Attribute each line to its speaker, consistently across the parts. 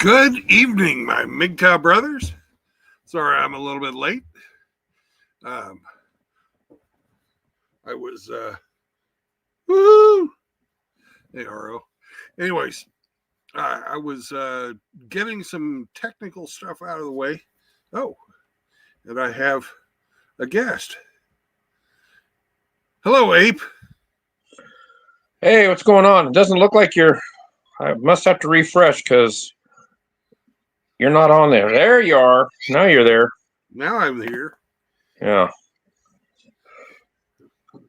Speaker 1: Good evening, my MGTOW brothers. Sorry I'm a little bit late. I was, woo! Hey, Aro. Anyways, I was getting some technical stuff out of the way. Oh, and I have a guest. Hello, Ape.
Speaker 2: Hey, what's going on? It doesn't look like I must have to refresh because you're not on there. There you are. Now you're there.
Speaker 1: Now I'm here.
Speaker 2: Yeah.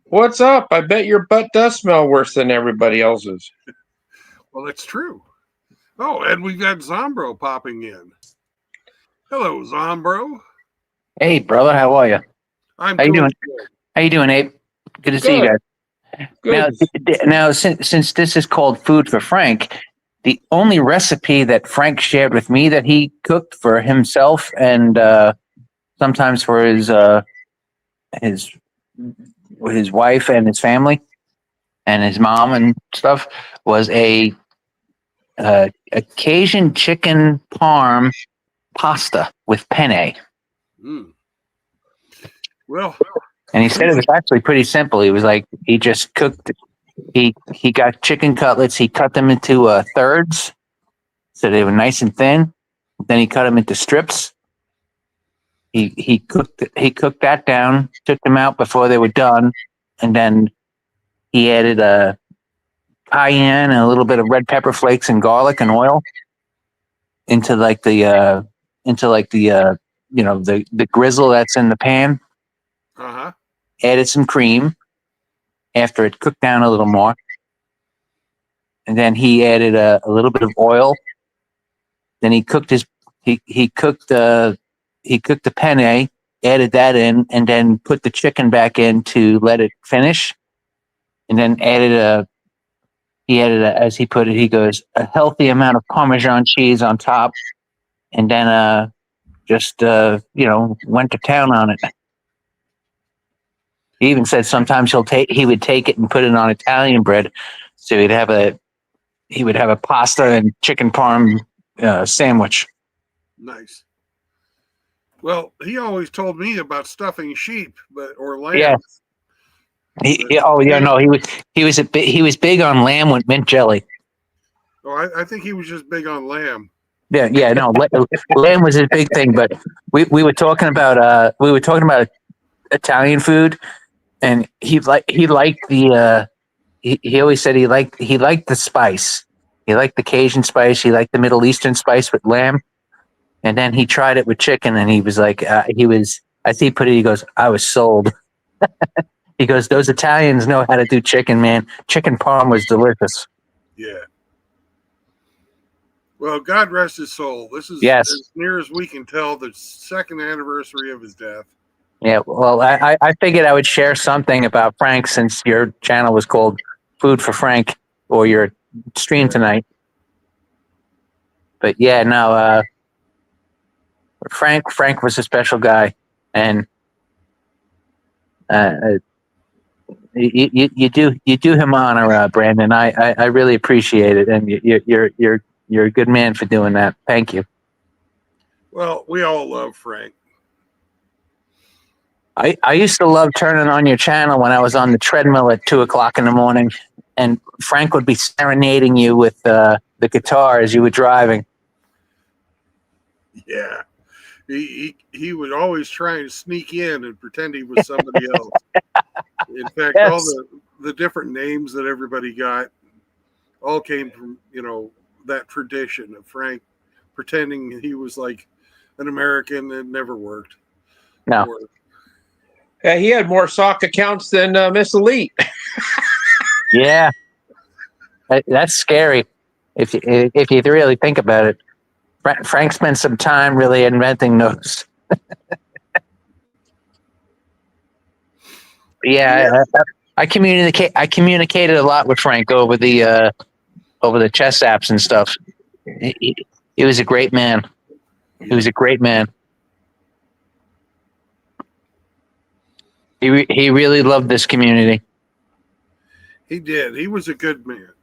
Speaker 2: What's up? I bet your butt does smell worse than everybody else's.
Speaker 1: Well, that's true. Oh, and we've got Zombro popping in. Hello, Zombro.
Speaker 3: Hey, brother, how are you?
Speaker 1: I'm
Speaker 3: How you doing?
Speaker 1: good.
Speaker 3: How you doing, Abe? Good to see you guys.
Speaker 2: Good.
Speaker 3: Now, since this is called Food for Frank, the only recipe that Frank shared with me that he cooked for himself and sometimes for his wife and his family and his mom and stuff was a Cajun chicken parm pasta with penne.
Speaker 1: Mm. Well,
Speaker 3: And he said it was actually pretty simple. He was like, he just cooked. He got chicken cutlets. He cut them into thirds, so they were nice and thin. Then he cut them into strips. He cooked that down. Took them out before they were done, and then he added a cayenne and a little bit of red pepper flakes and garlic and oil into the grizzle that's in the pan.
Speaker 1: uh-huh.
Speaker 3: Added some cream after it cooked down a little more. And then he added a little bit of oil. Then he cooked the penne, added that in, and then put the chicken back in to let it finish. And then as he put it, he goes, a healthy amount of Parmesan cheese on top. And then went to town on it. He even said sometimes he would take it and put it on Italian bread, so he would have a pasta and chicken parm sandwich.
Speaker 1: Nice. Well, he always told me about stuffing sheep, or lamb.
Speaker 3: Yeah. He was big on lamb with mint jelly.
Speaker 1: Oh, I think he was just big on lamb.
Speaker 3: Yeah, no, lamb was his big thing. But we were talking about Italian food. And he always said he liked the spice. He liked the Cajun spice. He liked the Middle Eastern spice with lamb. And then he tried it with chicken, and he was like, as he put it, he goes, I was sold. He goes, those Italians know how to do chicken, man. Chicken parm was delicious.
Speaker 1: Yeah. Well, God rest his soul. This is,
Speaker 3: yes,
Speaker 1: as near as we can tell, the second anniversary of his death.
Speaker 3: Yeah, well, I figured I would share something about Frank since your channel was called Food for Frank, or your stream tonight. But yeah, no, Frank was a special guy, and you do him honor, Brandon. I really appreciate it, and you're a good man for doing that. Thank you.
Speaker 1: Well, we all love Frank.
Speaker 3: I used to love turning on your channel when I was on the treadmill at 2:00 in the morning, and Frank would be serenading you with the guitar as you were driving.
Speaker 1: Yeah, he would always try and sneak in and pretend he was somebody else. In fact,
Speaker 3: yes.
Speaker 1: All the different names that everybody got all came from that tradition of Frank pretending he was like an American. It never worked.
Speaker 3: No.
Speaker 2: Yeah, he had more sock accounts than Miss Elite.
Speaker 3: Yeah, that's scary if you really think about it. Frank spent some time really inventing those. Yeah, I communicated a lot with Frank over the chess apps and stuff. He was a great man. He was a great man. He really loved this community.
Speaker 1: He did. He was a good man.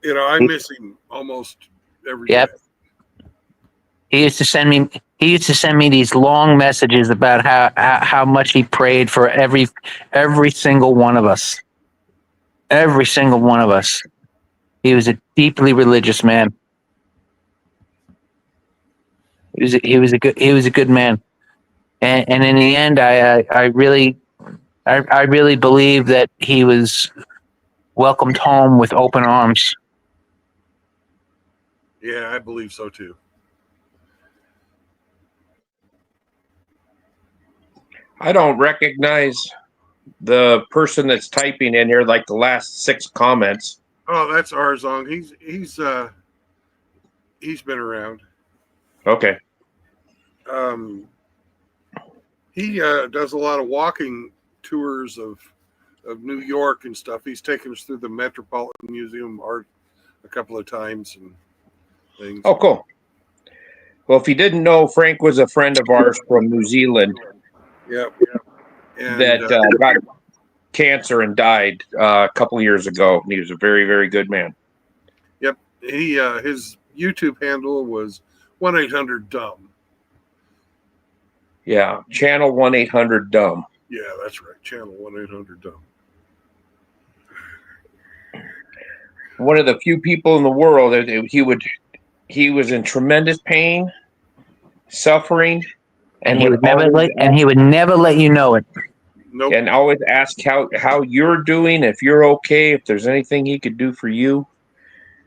Speaker 1: You know, I miss him almost every
Speaker 3: Yep.
Speaker 1: day.
Speaker 3: He used to send me. He used to send me these long messages about how much he prayed for every single one of us. Every single one of us. He was a deeply religious man. He was a good man. And in the end, I really believe that he was welcomed home with open arms.
Speaker 1: Yeah, I believe so too.
Speaker 2: I don't recognize the person that's typing in here, like the last 6 comments.
Speaker 1: Oh, that's Arzong. He's been around.
Speaker 2: Okay.
Speaker 1: He does a lot of walking tours of New York and stuff. He's taken us through the Metropolitan Museum of Art a couple of times and things.
Speaker 2: Oh, cool. Well, if you didn't know, Frank was a friend of ours from New Zealand
Speaker 1: Yep. And
Speaker 2: that got cancer and died a couple of years ago. And he was a very, very good man.
Speaker 1: yep, he his YouTube handle was 1-800-DUMB.
Speaker 2: Yeah. Channel 1-800-DUMB.
Speaker 1: Yeah, that's right. Channel 1-800-DUMB.
Speaker 2: One of the few people in the world that he was in tremendous pain, suffering,
Speaker 3: And he would never let you know it.
Speaker 1: Nope.
Speaker 2: and always ask how you're doing, if you're okay, if there's anything he could do for you.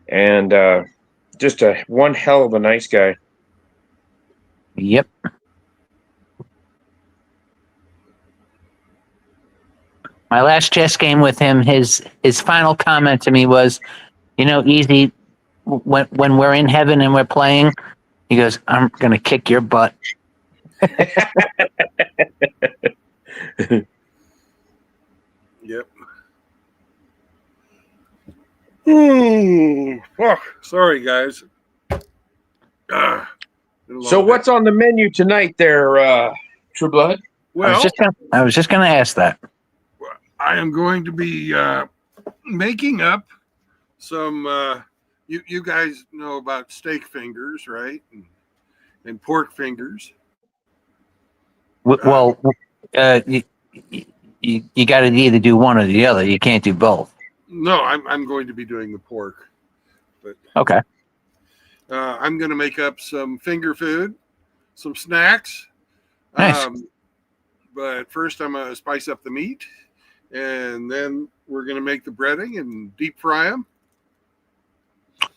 Speaker 2: And just one hell of a nice guy.
Speaker 3: Yep. My last chess game with him, his final comment to me was, Easy, when we're in heaven and we're playing, he goes, I'm gonna kick your butt.
Speaker 1: Yep. Ooh, fuck. Sorry, guys.
Speaker 2: So what's on the menu tonight there, True Blood?
Speaker 1: Well,
Speaker 3: I was just gonna ask that.
Speaker 1: I am going to be making up some. You guys know about steak fingers, right? And pork fingers.
Speaker 3: Well, you got to either do one or the other. You can't do both.
Speaker 1: No, I'm going to be doing the pork, but
Speaker 3: Okay.
Speaker 1: I'm going to make up some finger food, some snacks.
Speaker 3: Nice.
Speaker 1: But first, I'm going to spice up the meat, and then we're going to make the breading and deep fry them.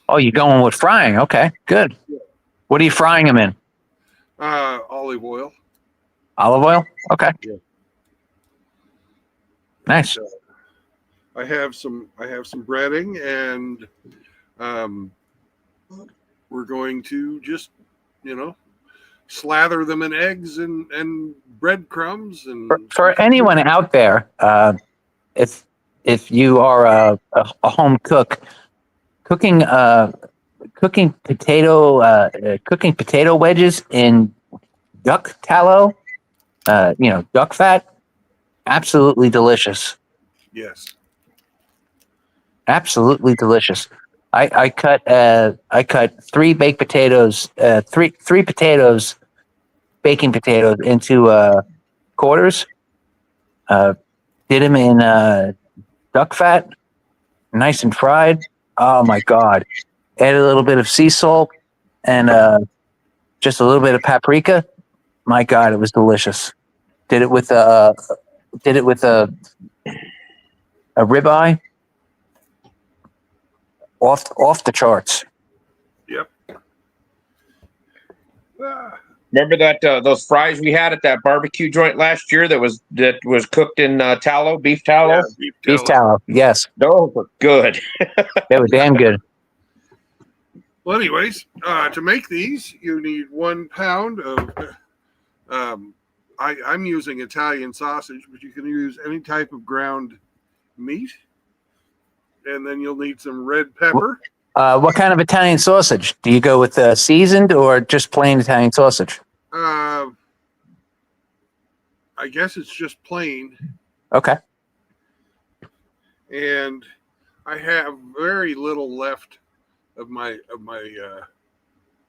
Speaker 3: Oh, you're going with frying. Okay, good. What are you frying them in?
Speaker 1: Olive oil.
Speaker 3: Olive oil? Okay.
Speaker 1: Yeah.
Speaker 3: Nice.
Speaker 1: I have some breading, and we're going to just slather them in eggs and breadcrumbs. And
Speaker 3: For anyone out there, if you are a home cook, cooking potato wedges in duck tallow, duck fat, absolutely delicious.
Speaker 1: Yes.
Speaker 3: Absolutely delicious. I cut 3 baked potatoes, three potatoes, baking potatoes into quarters. Did them in duck fat, nice and fried. Oh my God! Add a little bit of sea salt and just a little bit of paprika. My God, it was delicious. Did it with a ribeye. Off the charts.
Speaker 1: Yep.
Speaker 2: Remember that those fries we had at that barbecue joint last year that was cooked in tallow, beef tallow?
Speaker 1: Yeah,
Speaker 3: Beef tallow. Yes,
Speaker 2: Those were good.
Speaker 3: they were damn good.
Speaker 1: Well, anyways, to make these, you need 1 pound of. I'm using Italian sausage, but you can use any type of ground meat. And then you'll need some red pepper.
Speaker 3: What kind of Italian sausage? Do you go with seasoned or just plain Italian sausage?
Speaker 1: I guess it's just plain.
Speaker 3: Okay.
Speaker 1: And I have very little left of my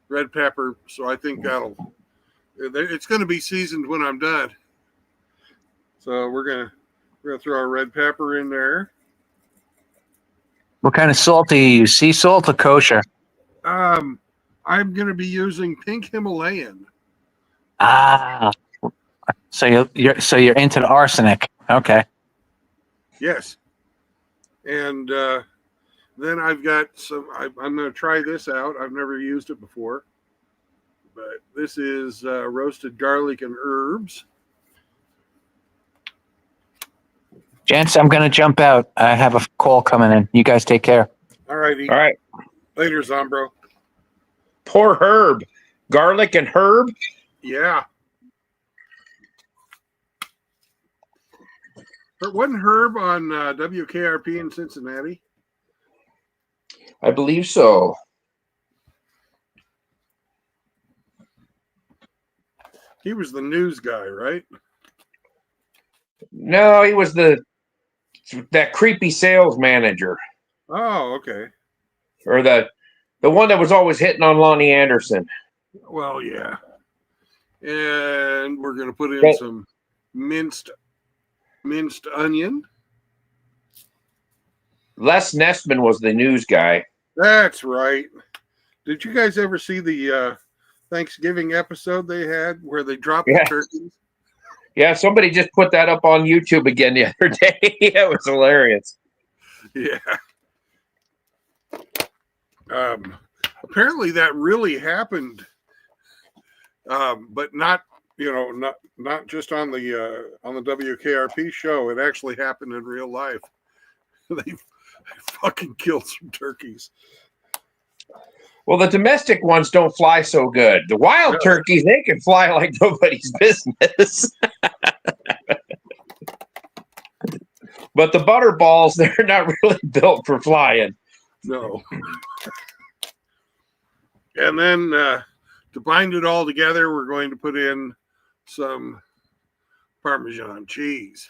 Speaker 1: red pepper, so I think it's going to be seasoned when I'm done. So we're gonna throw our red pepper in there.
Speaker 3: What kind of salt do you use? Sea salt or kosher?
Speaker 1: I'm going to be using pink Himalayan.
Speaker 3: Ah, so you're into the arsenic. Okay.
Speaker 1: Yes, and then I've got some. I'm going to try this out. I've never used it before, but this is roasted garlic and herbs.
Speaker 3: Gents, I'm gonna jump out. I have a call coming in. You guys take care.
Speaker 1: All righty.
Speaker 2: All right.
Speaker 1: Later, Zombro.
Speaker 2: Poor herb. Garlic and herb.
Speaker 1: Yeah. But wasn't Herb on WKRP in Cincinnati?
Speaker 2: I believe so.
Speaker 1: He was the news guy, right?
Speaker 2: No, he was that creepy sales manager,
Speaker 1: Oh, okay.
Speaker 2: or the one that was always hitting on Lonnie Anderson.
Speaker 1: Well, yeah. And we're going to put in
Speaker 2: Okay.
Speaker 1: some minced onion.
Speaker 2: Les Nessman was the news guy.
Speaker 1: That's right. Did you guys ever see the Thanksgiving episode they had where they dropped
Speaker 2: Yeah.
Speaker 1: the turkeys?
Speaker 2: Yeah, somebody just put that up on YouTube again the other day. It was hilarious.
Speaker 1: Yeah. Apparently that really happened, but not just on the WKRP show. It actually happened in real life. They fucking killed some turkeys.
Speaker 2: Well, the domestic ones don't fly so good. The wild turkeys, they can fly like nobody's business. But the butterballs, they're not really built for flying.
Speaker 1: No. And then to bind it all together, we're going to put in some Parmesan cheese.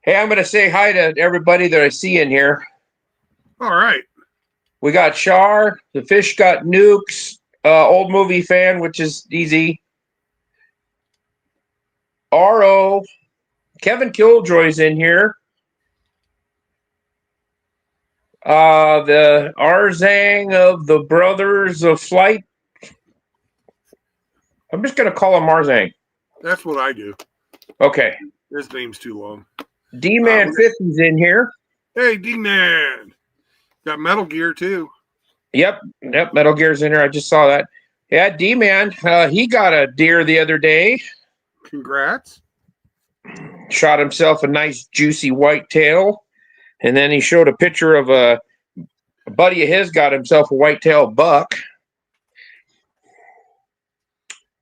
Speaker 2: Hey, I'm going to say hi to everybody that I see in here.
Speaker 1: All right.
Speaker 2: We got Char, the fish got nukes, old movie fan, which is easy. RO, Kevin Killjoy's in here. The Arzang of the Brothers of Flight. I'm just going to call him Arzang.
Speaker 1: That's what I do.
Speaker 2: Okay.
Speaker 1: His name's too long.
Speaker 2: D-Man 50's in here.
Speaker 1: Hey, D-Man. Got Metal Gear, too.
Speaker 2: Yep, Metal Gear's in here. I just saw that. Yeah, D-Man, he got a deer the other day.
Speaker 1: Congrats.
Speaker 2: Shot himself a nice, juicy whitetail. And then he showed a picture of a buddy of his got himself a whitetail buck.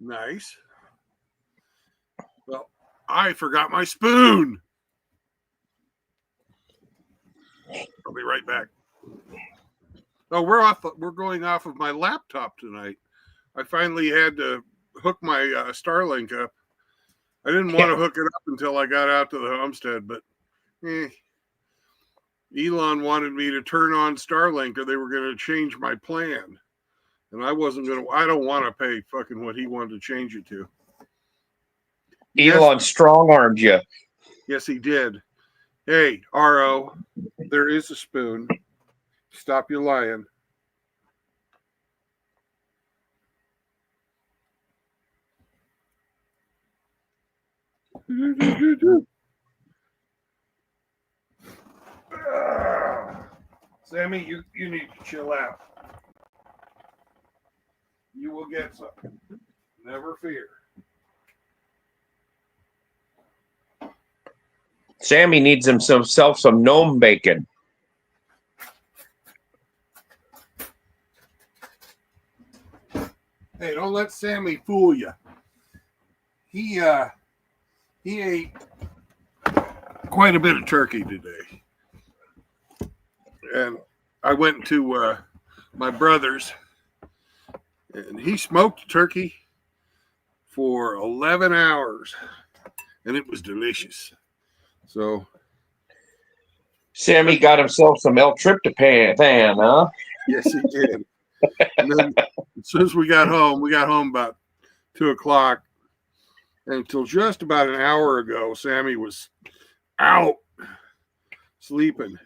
Speaker 1: Nice. Well, I forgot my spoon. I'll be right back. Oh, we're going off of my laptop tonight. I finally had to hook my Starlink up. I didn't want to hook it up until I got out to the homestead, but Elon wanted me to turn on Starlink or they were going to change my plan. And I don't want to pay fucking what he wanted to change it to.
Speaker 2: Elon strong-armed you.
Speaker 1: Yes, he did. Hey, RO, there is a spoon. Stop your lying. Sammy, you need to chill out. You will get some. Never fear.
Speaker 2: Sammy needs himself some gnome bacon.
Speaker 1: Hey, don't let Sammy fool you. He ate quite a bit of turkey today. And I went to my brother's and he smoked turkey for 11 hours and it was delicious. So
Speaker 2: Sammy got himself some L-tryptophan, huh?
Speaker 1: Yes, he did. And then as soon as we got home about 2:00, and until just about an hour ago, Sammy was out sleeping.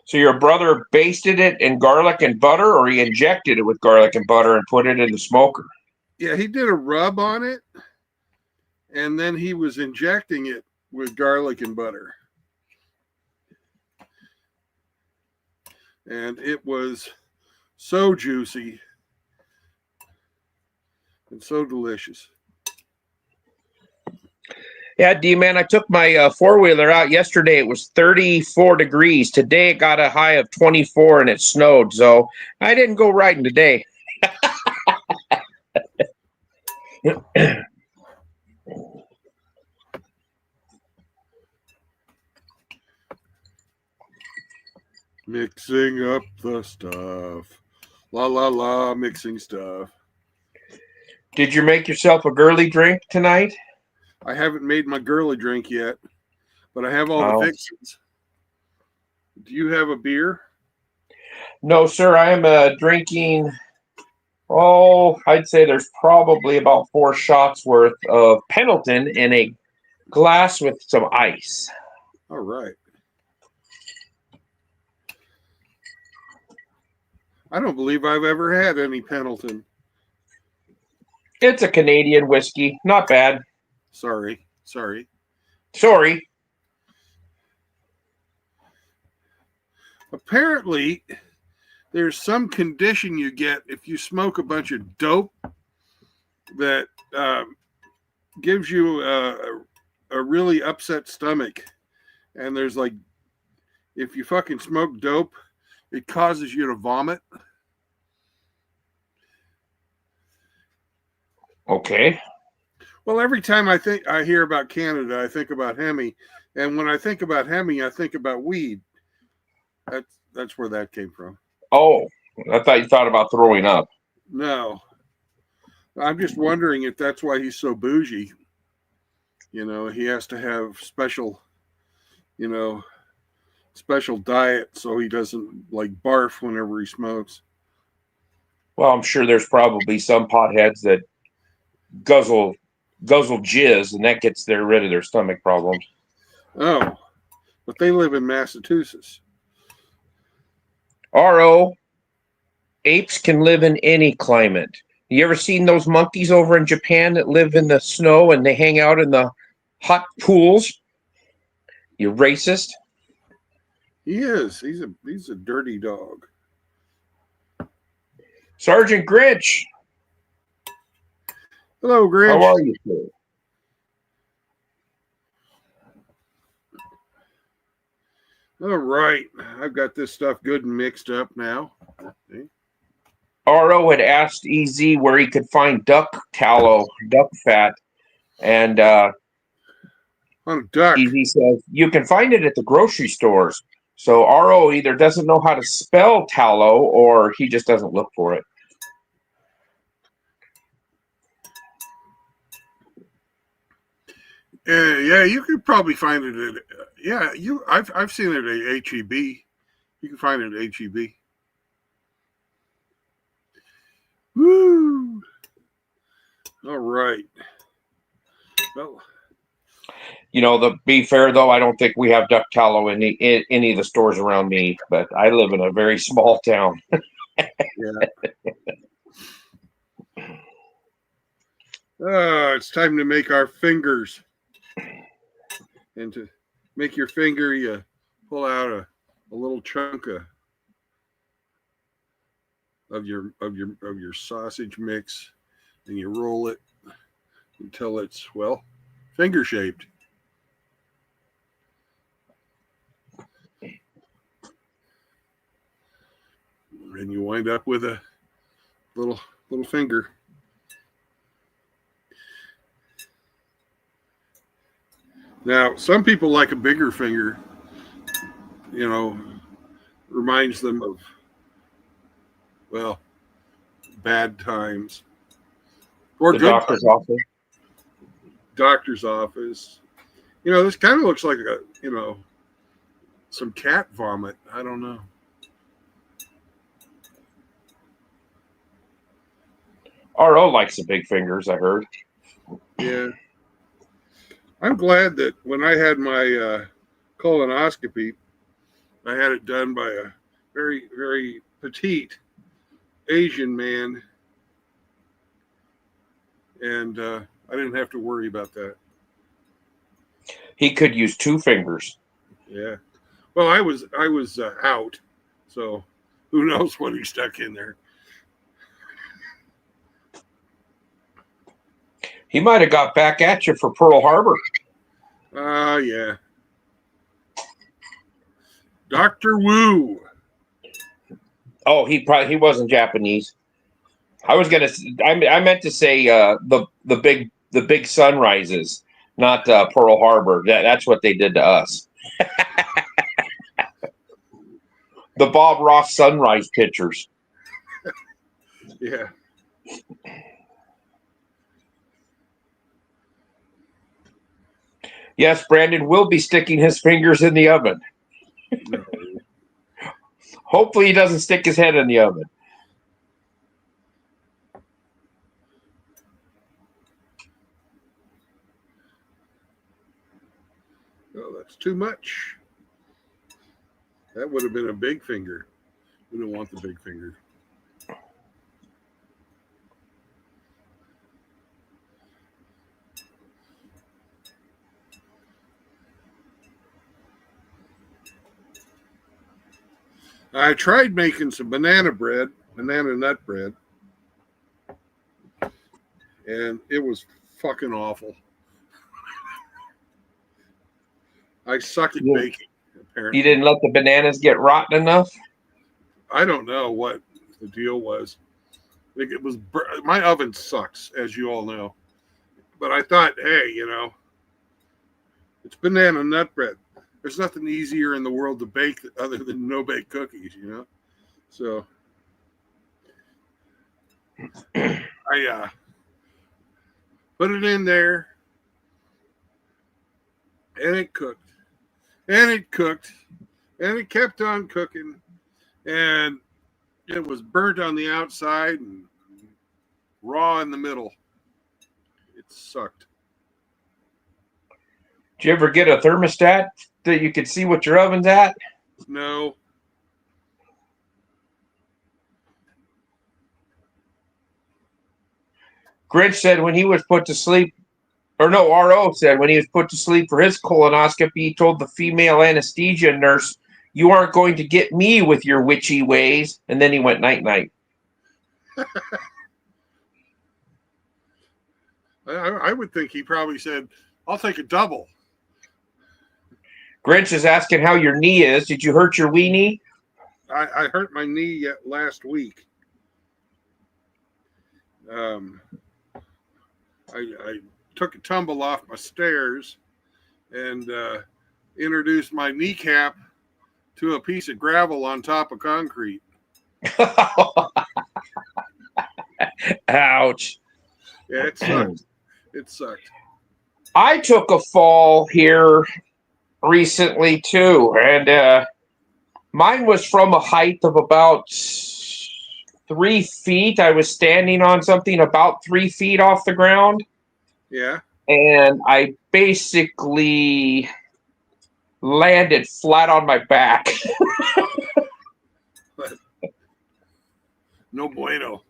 Speaker 2: So your brother basted it in garlic and butter, or he injected it with garlic and butter and put it in the smoker?
Speaker 1: Yeah, he did a rub on it, and then he was injecting it with garlic and butter. And it was so juicy and so delicious.
Speaker 2: Yeah, D-man, I took my four-wheeler out yesterday. It was 34 degrees. Today it got a high of 24 and it snowed. So I didn't go riding today.
Speaker 1: Mixing up the stuff. La, la, la, mixing stuff.
Speaker 2: Did you make yourself a girly drink tonight?
Speaker 1: I haven't made my girly drink yet, but I have all the fixings. Do you have a beer?
Speaker 2: No, sir. I am drinking, I'd say there's probably about 4 shots worth of Pendleton in a glass with some ice.
Speaker 1: All right. I don't believe I've ever had any Pendleton.
Speaker 2: It's a Canadian whiskey. Not bad.
Speaker 1: Sorry. Apparently, there's some condition you get if you smoke a bunch of dope that gives you a really upset stomach. And there's like, if you fucking smoke dope, it causes you to vomit.
Speaker 2: Okay.
Speaker 1: Well, every time I hear about Canada, I think about Hemi, and when I think about Hemi, I think about weed. That's where that came from.
Speaker 2: Oh, I thought you thought about throwing up.
Speaker 1: No, I'm just wondering if that's why he's so bougie. You know, he has to have special diet so he doesn't like barf whenever he smokes.
Speaker 2: Well, I'm sure there's probably some potheads that guzzle jizz, and that gets rid of their stomach problems.
Speaker 1: Oh, but they live in Massachusetts.
Speaker 2: RO, apes can live in any climate. You ever seen those monkeys over in Japan that live in the snow and they hang out in the hot pools? You racist.
Speaker 1: He is. He's a dirty dog.
Speaker 2: Sergeant Grinch.
Speaker 1: Hello, Grinch.
Speaker 2: How are you, sir?
Speaker 1: All right. I've got this stuff good and mixed up now. Okay.
Speaker 2: RO had asked EZ where he could find duck tallow, duck fat, and
Speaker 1: On a duck.
Speaker 2: EZ says you can find it at the grocery stores. So RO either doesn't know how to spell tallow or he just doesn't look for it.
Speaker 1: Yeah, you could probably find it at I've seen it at HEB. You can find it at HEB. Woo! All right. Well,
Speaker 2: To be fair though, I don't think we have duck tallow in any of the stores around me. But I live in a very small town.
Speaker 1: yeah. It's time to make our fingers. And to make your finger, you pull out a little chunk of your sausage mix, and you roll it until it's finger shaped. And you wind up with a little finger. Now, some people like a bigger finger, reminds them of, bad times. Or
Speaker 2: The
Speaker 1: good
Speaker 2: doctor's
Speaker 1: times.
Speaker 2: office.
Speaker 1: doctor's office. This kind of looks like some cat vomit. I don't know.
Speaker 2: RO likes the big fingers, I heard.
Speaker 1: Yeah. I'm glad that when I had my colonoscopy, I had it done by a very, very petite Asian man. And I didn't have to worry about that.
Speaker 2: He could use 2 fingers.
Speaker 1: Yeah. Well, I was out, so who knows what he stuck in there.
Speaker 2: He might have got back at you for Pearl Harbor.
Speaker 1: Yeah. Dr. Wu.
Speaker 2: Oh, he wasn't Japanese. I meant to say the big sunrises, not Pearl Harbor. That's what they did to us. The Bob Ross sunrise pictures.
Speaker 1: Yeah.
Speaker 2: Yes, Brandon will be sticking his fingers in the oven.
Speaker 1: No.
Speaker 2: Hopefully he doesn't stick his head in the oven.
Speaker 1: Oh, that's too much. That would have been a big finger. We don't want the big finger. I tried making some banana nut bread, and it was fucking awful. I suck at baking, apparently.
Speaker 2: You didn't let the bananas get rotten enough?
Speaker 1: I don't know what the deal was. I think it was my oven sucks, as you all know. But I thought, hey, it's banana nut bread. There's nothing easier in the world to bake other than no-bake cookies, So I put it in there, and it cooked. And it cooked. And it kept on cooking. And it was burnt on the outside and raw in the middle. It sucked.
Speaker 2: Did you ever get a thermostat that you could see what your oven's at?
Speaker 1: No.
Speaker 2: Grinch said when he was put to sleep, RO said when he was put to sleep for his colonoscopy, he told the female anesthesia nurse, "You aren't going to get me with your witchy ways." And then he went night-night.
Speaker 1: I would think he probably said, "I'll take a double."
Speaker 2: Grinch is asking how your knee is. Did you hurt your wee knee?
Speaker 1: I hurt my knee last week. I took a tumble off my stairs and introduced my kneecap to a piece of gravel on top of concrete.
Speaker 2: Ouch.
Speaker 1: Yeah, it sucked. It sucked.
Speaker 2: I took a fall here recently too, and mine was from a height of about 3 feet. I was standing on something about 3 feet off the ground.
Speaker 1: Yeah.
Speaker 2: And I basically landed flat on my back.
Speaker 1: No bueno.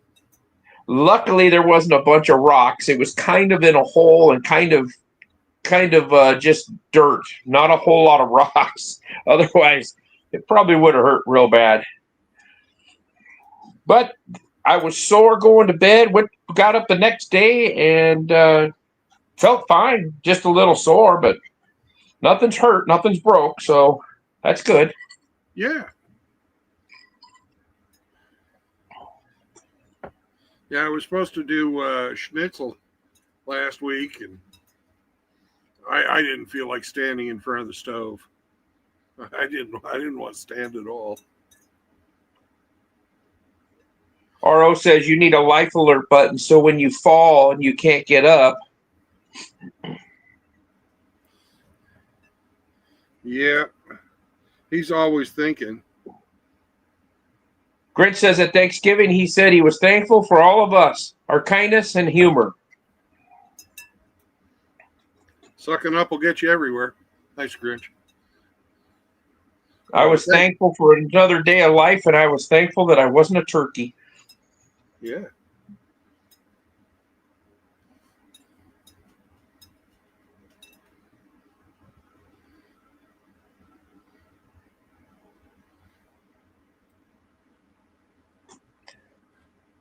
Speaker 2: Luckily, there wasn't a bunch of rocks. It was kind of in a hole and kind of just dirt, not a whole lot of rocks. Otherwise, it probably would have hurt real bad. But I was sore going to bed. Got up the next day and felt fine. Just a little sore, but nothing's hurt, nothing's broke, so that's good.
Speaker 1: Yeah. Yeah, I was supposed to do schnitzel last week, and I didn't feel like standing in front of the stove. I didn't want to stand at all.
Speaker 2: RO says you need a life alert button so when you fall and you can't get up,
Speaker 1: Yeah, he's always thinking.
Speaker 2: Grinch says at Thanksgiving he said he was thankful for all of us, our kindness and humor.
Speaker 1: Sucking up will get you everywhere. Nice, Grinch.
Speaker 2: I was thankful for another day of life, and I was thankful that I wasn't a turkey.
Speaker 1: Yeah.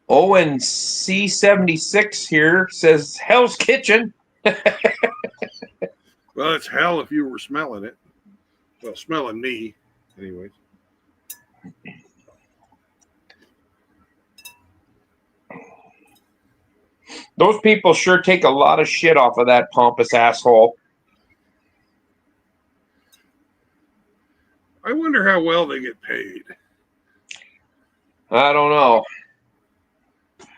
Speaker 2: Owen C76 here says Hell's Kitchen.
Speaker 1: Well, it's hell if you were smelling it. Well, smelling me, anyways.
Speaker 2: Those people sure take a lot of shit off of that pompous asshole.
Speaker 1: I wonder how well they get paid.
Speaker 2: I don't know.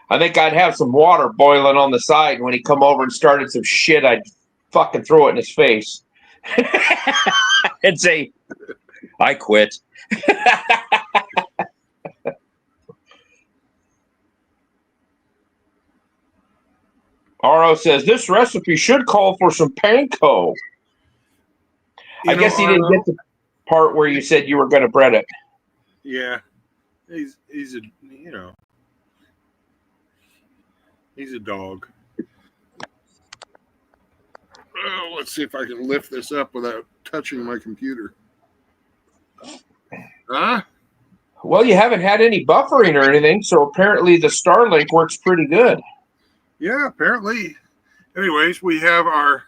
Speaker 2: I think I'd have some water boiling on the side. When he come over and started some shit, I'd fucking throw it in his face and say, I quit. Aro says, this recipe should call for some panko. I guess he didn't get the part where you said you were going to bread it.
Speaker 1: Yeah. He's a, he's a dog. Oh, let's see if I can lift this up without touching my computer. Huh?
Speaker 2: Well, you haven't had any buffering or anything, so apparently the Starlink works pretty good.
Speaker 1: Yeah, apparently. Anyways, we have our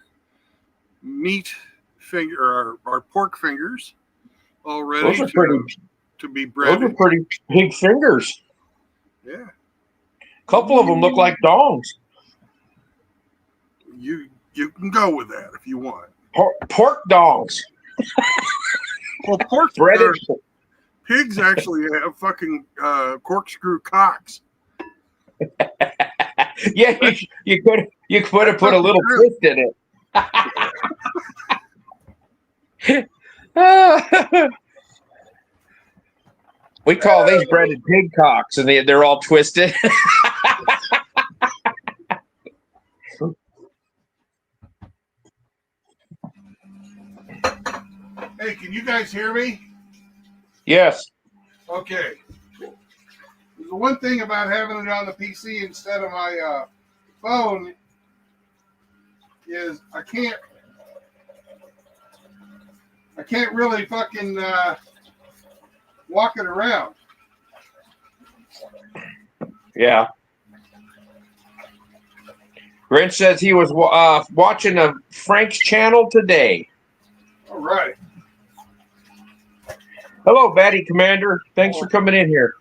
Speaker 1: meat finger, our pork fingers all ready to be breaded.
Speaker 2: Those are pretty big fingers.
Speaker 1: Yeah.
Speaker 2: A couple of them look like dongs.
Speaker 1: You can go with that if you want.
Speaker 2: Pork dongs.
Speaker 1: Well, pork
Speaker 2: breaded.
Speaker 1: Pigs actually have fucking corkscrew cocks.
Speaker 2: Yeah, you could have put a little twist in it. We call these breaded pig cocks, and they're all twisted.
Speaker 1: Hey, can you guys hear me?
Speaker 2: Yes.
Speaker 1: Okay. The one thing about having it on the PC instead of my phone is I can't really fucking walk it around.
Speaker 2: Yeah. Grinch says he was watching a Frank's channel today.
Speaker 1: All right.
Speaker 2: Hello, Batty Commander. Thanks for coming in here.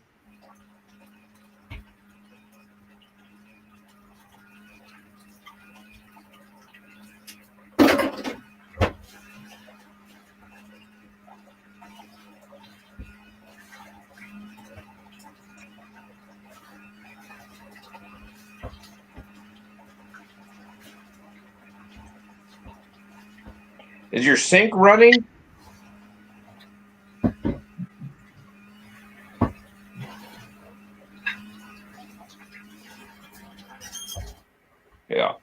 Speaker 2: Is your sink running? Yeah.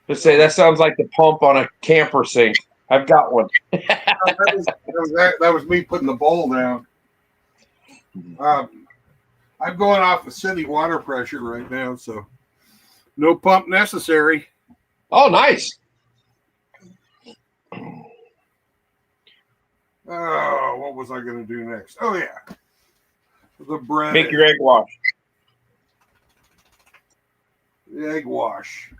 Speaker 2: Just say that sounds like the pump on a camper sink. I've got one.
Speaker 1: that was me putting the bowl down. I'm going off of city water pressure right now, so no pump necessary.
Speaker 2: Oh, nice.
Speaker 1: Oh, what was I going to do next? Oh, yeah. The bread.
Speaker 2: Make your egg wash.
Speaker 1: The egg wash.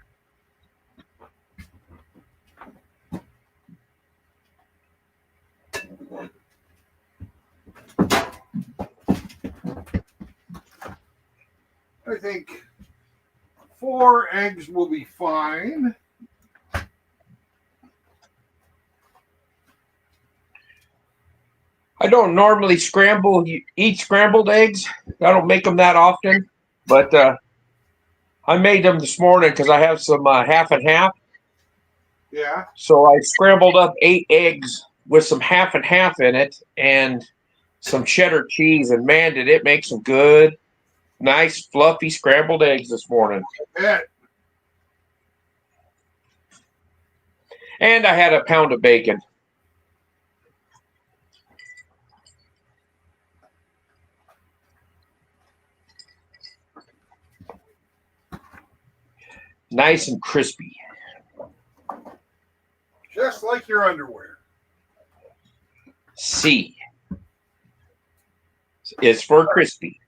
Speaker 1: I think 4 eggs will be fine.
Speaker 2: I don't normally eat scrambled eggs. I don't make them that often, but I made them this morning because I have some half and half,
Speaker 1: Yeah.
Speaker 2: So I scrambled up 8 eggs with some half and half in it and some cheddar cheese, and man, did it make some good, nice, fluffy scrambled eggs this morning.
Speaker 1: Yeah.
Speaker 2: And I had a pound of bacon. Nice and crispy.
Speaker 1: Just like your underwear.
Speaker 2: C is for crispy.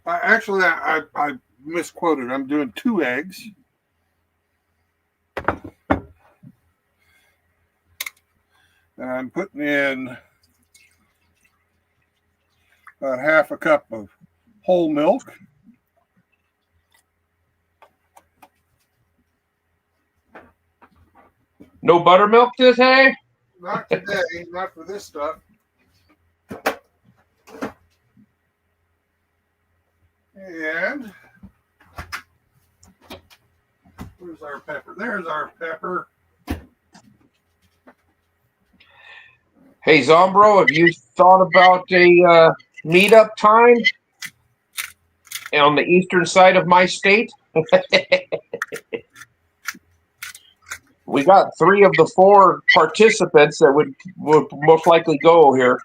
Speaker 1: Actually, I misquoted. I'm doing 2 eggs. And I'm putting in about half a cup of whole milk.
Speaker 2: No buttermilk today?
Speaker 1: Not today, not for this stuff. And where's our pepper? There's our pepper.
Speaker 2: Hey, Zombro, have you thought about a meetup time on the eastern side of my state? We got 3 of the 4 participants that would most likely go here.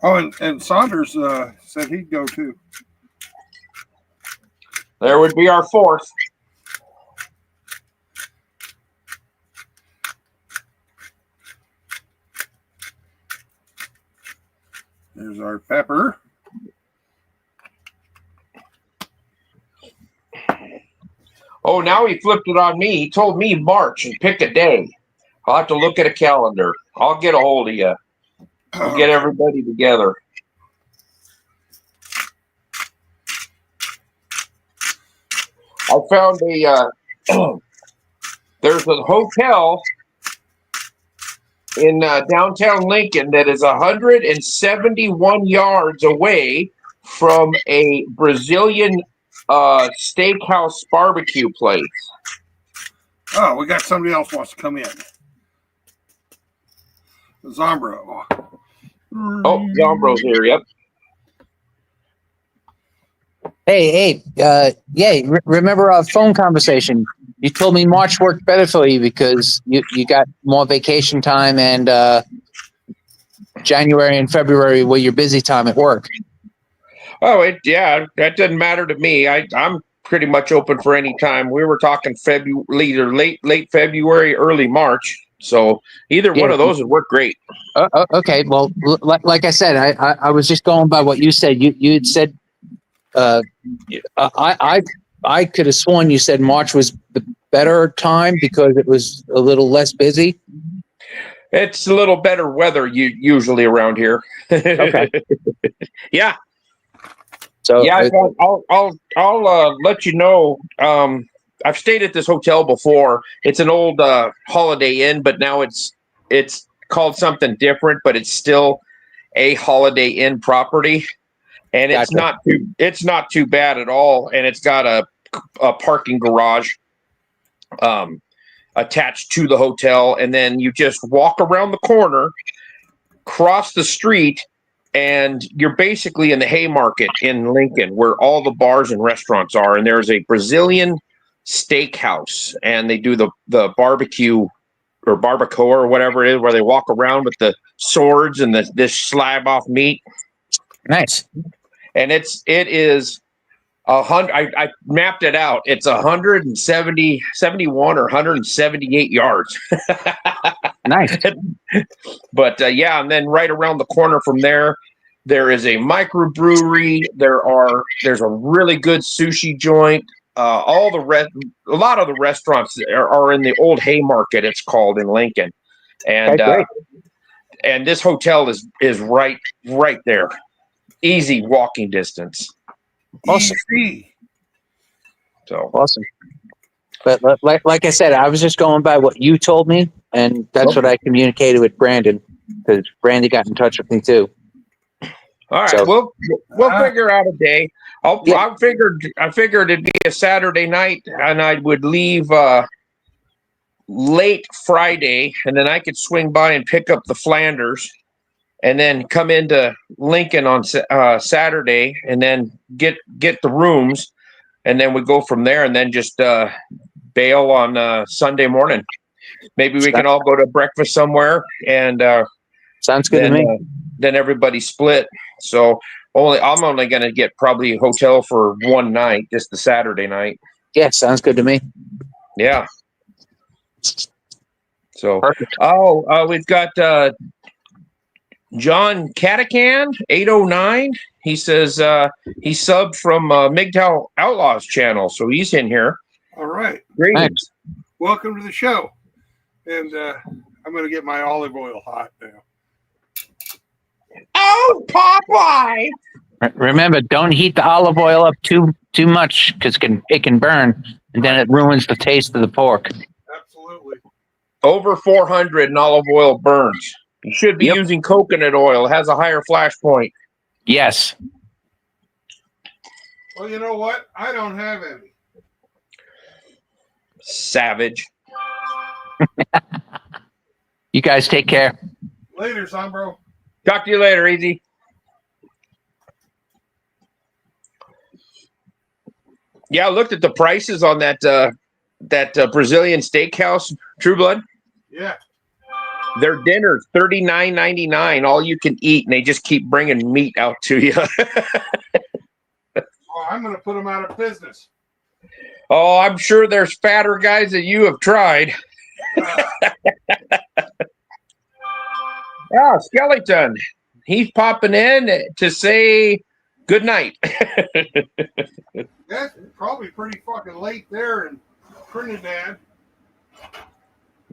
Speaker 1: Oh, and Saunders said he'd go too.
Speaker 2: There would be our 4th.
Speaker 1: There's our pepper.
Speaker 2: Oh, now he flipped it on me. He told me March and pick a day. I'll have to look at a calendar. I'll get a hold of you. We'll get everybody together. I found there's a hotel in downtown Lincoln that is 171 yards away from a Brazilian steakhouse barbecue place.
Speaker 1: Oh, we got somebody else wants to come in. Zombro.
Speaker 2: Oh, Zombro's here. Yep.
Speaker 3: Hey, remember our phone conversation? You told me March worked better for you because you got more vacation time, and January and February were your busy time at work.
Speaker 2: Oh, that doesn't matter to me. I'm pretty much open for any time. We were talking February, either late February, early March. So either one of those would work great.
Speaker 3: Okay, well, like I said, I was just going by what you said. You had said, I could have sworn you said March was the better time because it was a little less busy.
Speaker 2: It's a little better weather usually around here.
Speaker 3: Okay.
Speaker 2: Yeah.
Speaker 3: So
Speaker 2: yeah, I'll let you know. I've stayed at this hotel before. It's an old Holiday Inn, but now it's called something different. But it's still a Holiday Inn property, and
Speaker 3: Gotcha.
Speaker 2: it's not too bad at all. And it's got a parking garage attached to the hotel, and then you just walk around the corner, cross the street, and you're basically in the Haymarket in Lincoln, where all the bars and restaurants are. And there's a Brazilian steakhouse, and they do the barbecue or barbacoa or whatever it is, where they walk around with the swords and this slab off meat.
Speaker 3: Nice.
Speaker 2: And it is 100. I mapped it out. It's 71 or 178 yards.
Speaker 3: Nice.
Speaker 2: But yeah, and then right around the corner from there is a microbrewery. There's a really good sushi joint. A lot of the restaurants are in the old Haymarket, it's called, in Lincoln. And
Speaker 3: Okay, great.
Speaker 2: And this hotel is right there. Easy walking distance.
Speaker 3: Awesome.
Speaker 1: Easy.
Speaker 2: So
Speaker 3: Awesome. But like I said, I was just going by what you told me, and that's what I communicated with Brandon, because Brandon got in touch with me too.
Speaker 2: all right,
Speaker 3: So-
Speaker 2: we'll figure out a day. I figured it'd be a Saturday night, and I would leave late Friday, and then I could swing by and pick up the Flanders, and then come into Lincoln on Saturday, and then get the rooms, and then we go from there, and then just bail on Sunday morning. Maybe we can all go to breakfast somewhere, and
Speaker 3: Sounds good to me.
Speaker 2: then everybody split. So I'm only going to get probably a hotel for one night, just the Saturday night.
Speaker 3: Yeah, sounds good to me.
Speaker 2: Yeah. So,
Speaker 3: Perfect.
Speaker 2: we've got John Catacan 809. He says he subbed from MGTOW Outlaws channel, so he's in here.
Speaker 1: All right.
Speaker 2: Greetings.
Speaker 1: Welcome to the show. And I'm going to get my olive oil hot now.
Speaker 2: Oh, Popeye!
Speaker 3: Remember, don't heat the olive oil up too much because it can burn, and then it ruins the taste of the pork.
Speaker 1: Absolutely.
Speaker 2: Over 400 and olive oil burns. You should be using coconut oil. It has a higher flash point.
Speaker 3: Yes.
Speaker 1: Well, you know what? I don't have any.
Speaker 2: Savage.
Speaker 3: You guys take care.
Speaker 1: Later, Sombro.
Speaker 2: Talk to you later, Easy. Yeah, I looked at the prices on that Brazilian steakhouse, True Blood.
Speaker 1: Yeah.
Speaker 2: Their dinner's $39.99, all you can eat, and they just keep bringing meat out to you.
Speaker 1: Oh, I'm going to put them out of business.
Speaker 2: Oh, I'm sure there's fatter guys that you have tried. Oh, Skeleton. He's popping in to say good night.
Speaker 1: That's probably pretty fucking late there in Trinidad.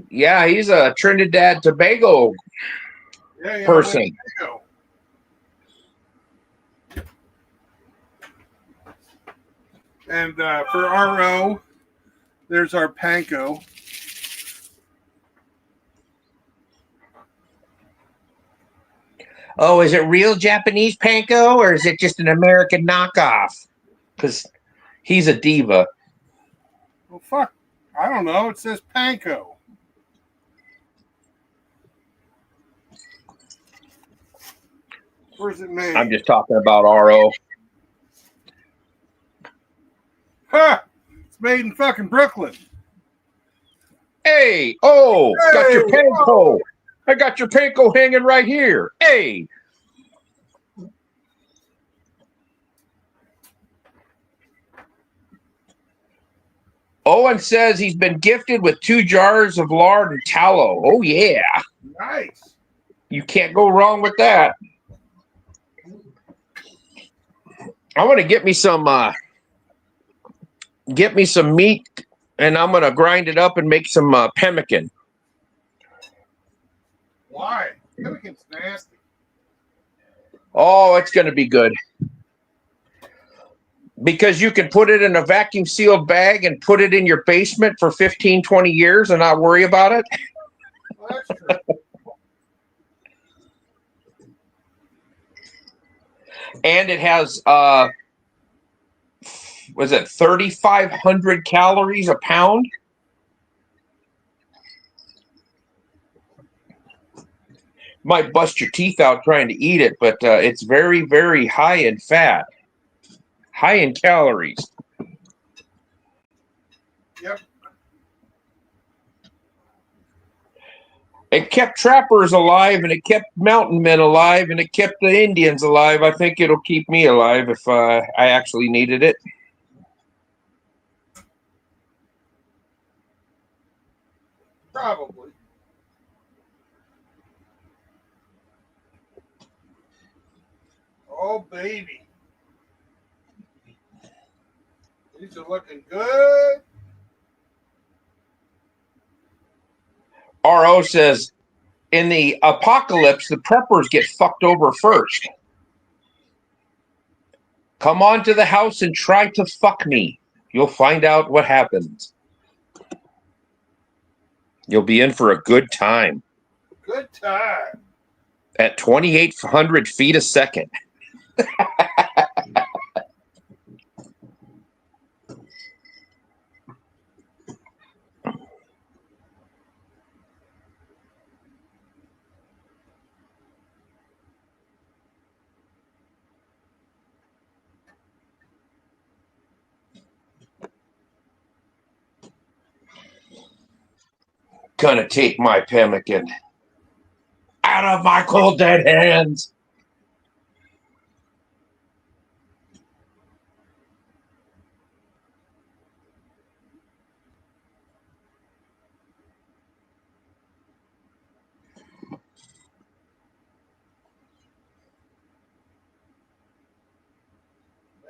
Speaker 2: Yeah, he's a Trinidad Tobago person.
Speaker 1: There you go. And for RO, there's our panko.
Speaker 2: Oh, is it real Japanese panko or is it just an American knockoff? Because he's a diva.
Speaker 1: Well, fuck. I don't know. It says panko. Where's it made?
Speaker 2: I'm just talking about RO.
Speaker 1: Ha! It's made in fucking Brooklyn.
Speaker 2: Hey, got your
Speaker 1: Hey,
Speaker 2: panko.
Speaker 1: whoa.
Speaker 2: I got your panko hanging right here. Hey. Owen says he's been gifted with 2 jars of lard and tallow. Oh, yeah.
Speaker 1: Nice.
Speaker 2: You can't go wrong with that. I want to get me some meat, and I'm going to grind it up and make some pemmican.
Speaker 1: Why? Pemmican's nasty.
Speaker 2: Oh, it's going to be good. Because you can put it in a vacuum sealed bag and put it in your basement for 15, 20 years and not worry about it.
Speaker 1: Well, that's true.
Speaker 2: And it has, 3,500 calories a pound? Might bust your teeth out trying to eat it, but it's very, very high in fat. High in calories.
Speaker 1: Yep.
Speaker 2: It kept trappers alive, and it kept mountain men alive, and it kept the Indians alive. I think it'll keep me alive if I actually needed it.
Speaker 1: Probably. Oh, baby. These are looking good.
Speaker 2: RO says, in the apocalypse, the preppers get fucked over first. Come on to the house and try to fuck me. You'll find out what happens. You'll be in for a good time.
Speaker 1: Good time.
Speaker 2: At 2,800 feet a second. Gonna take my pemmican out of my cold dead hands.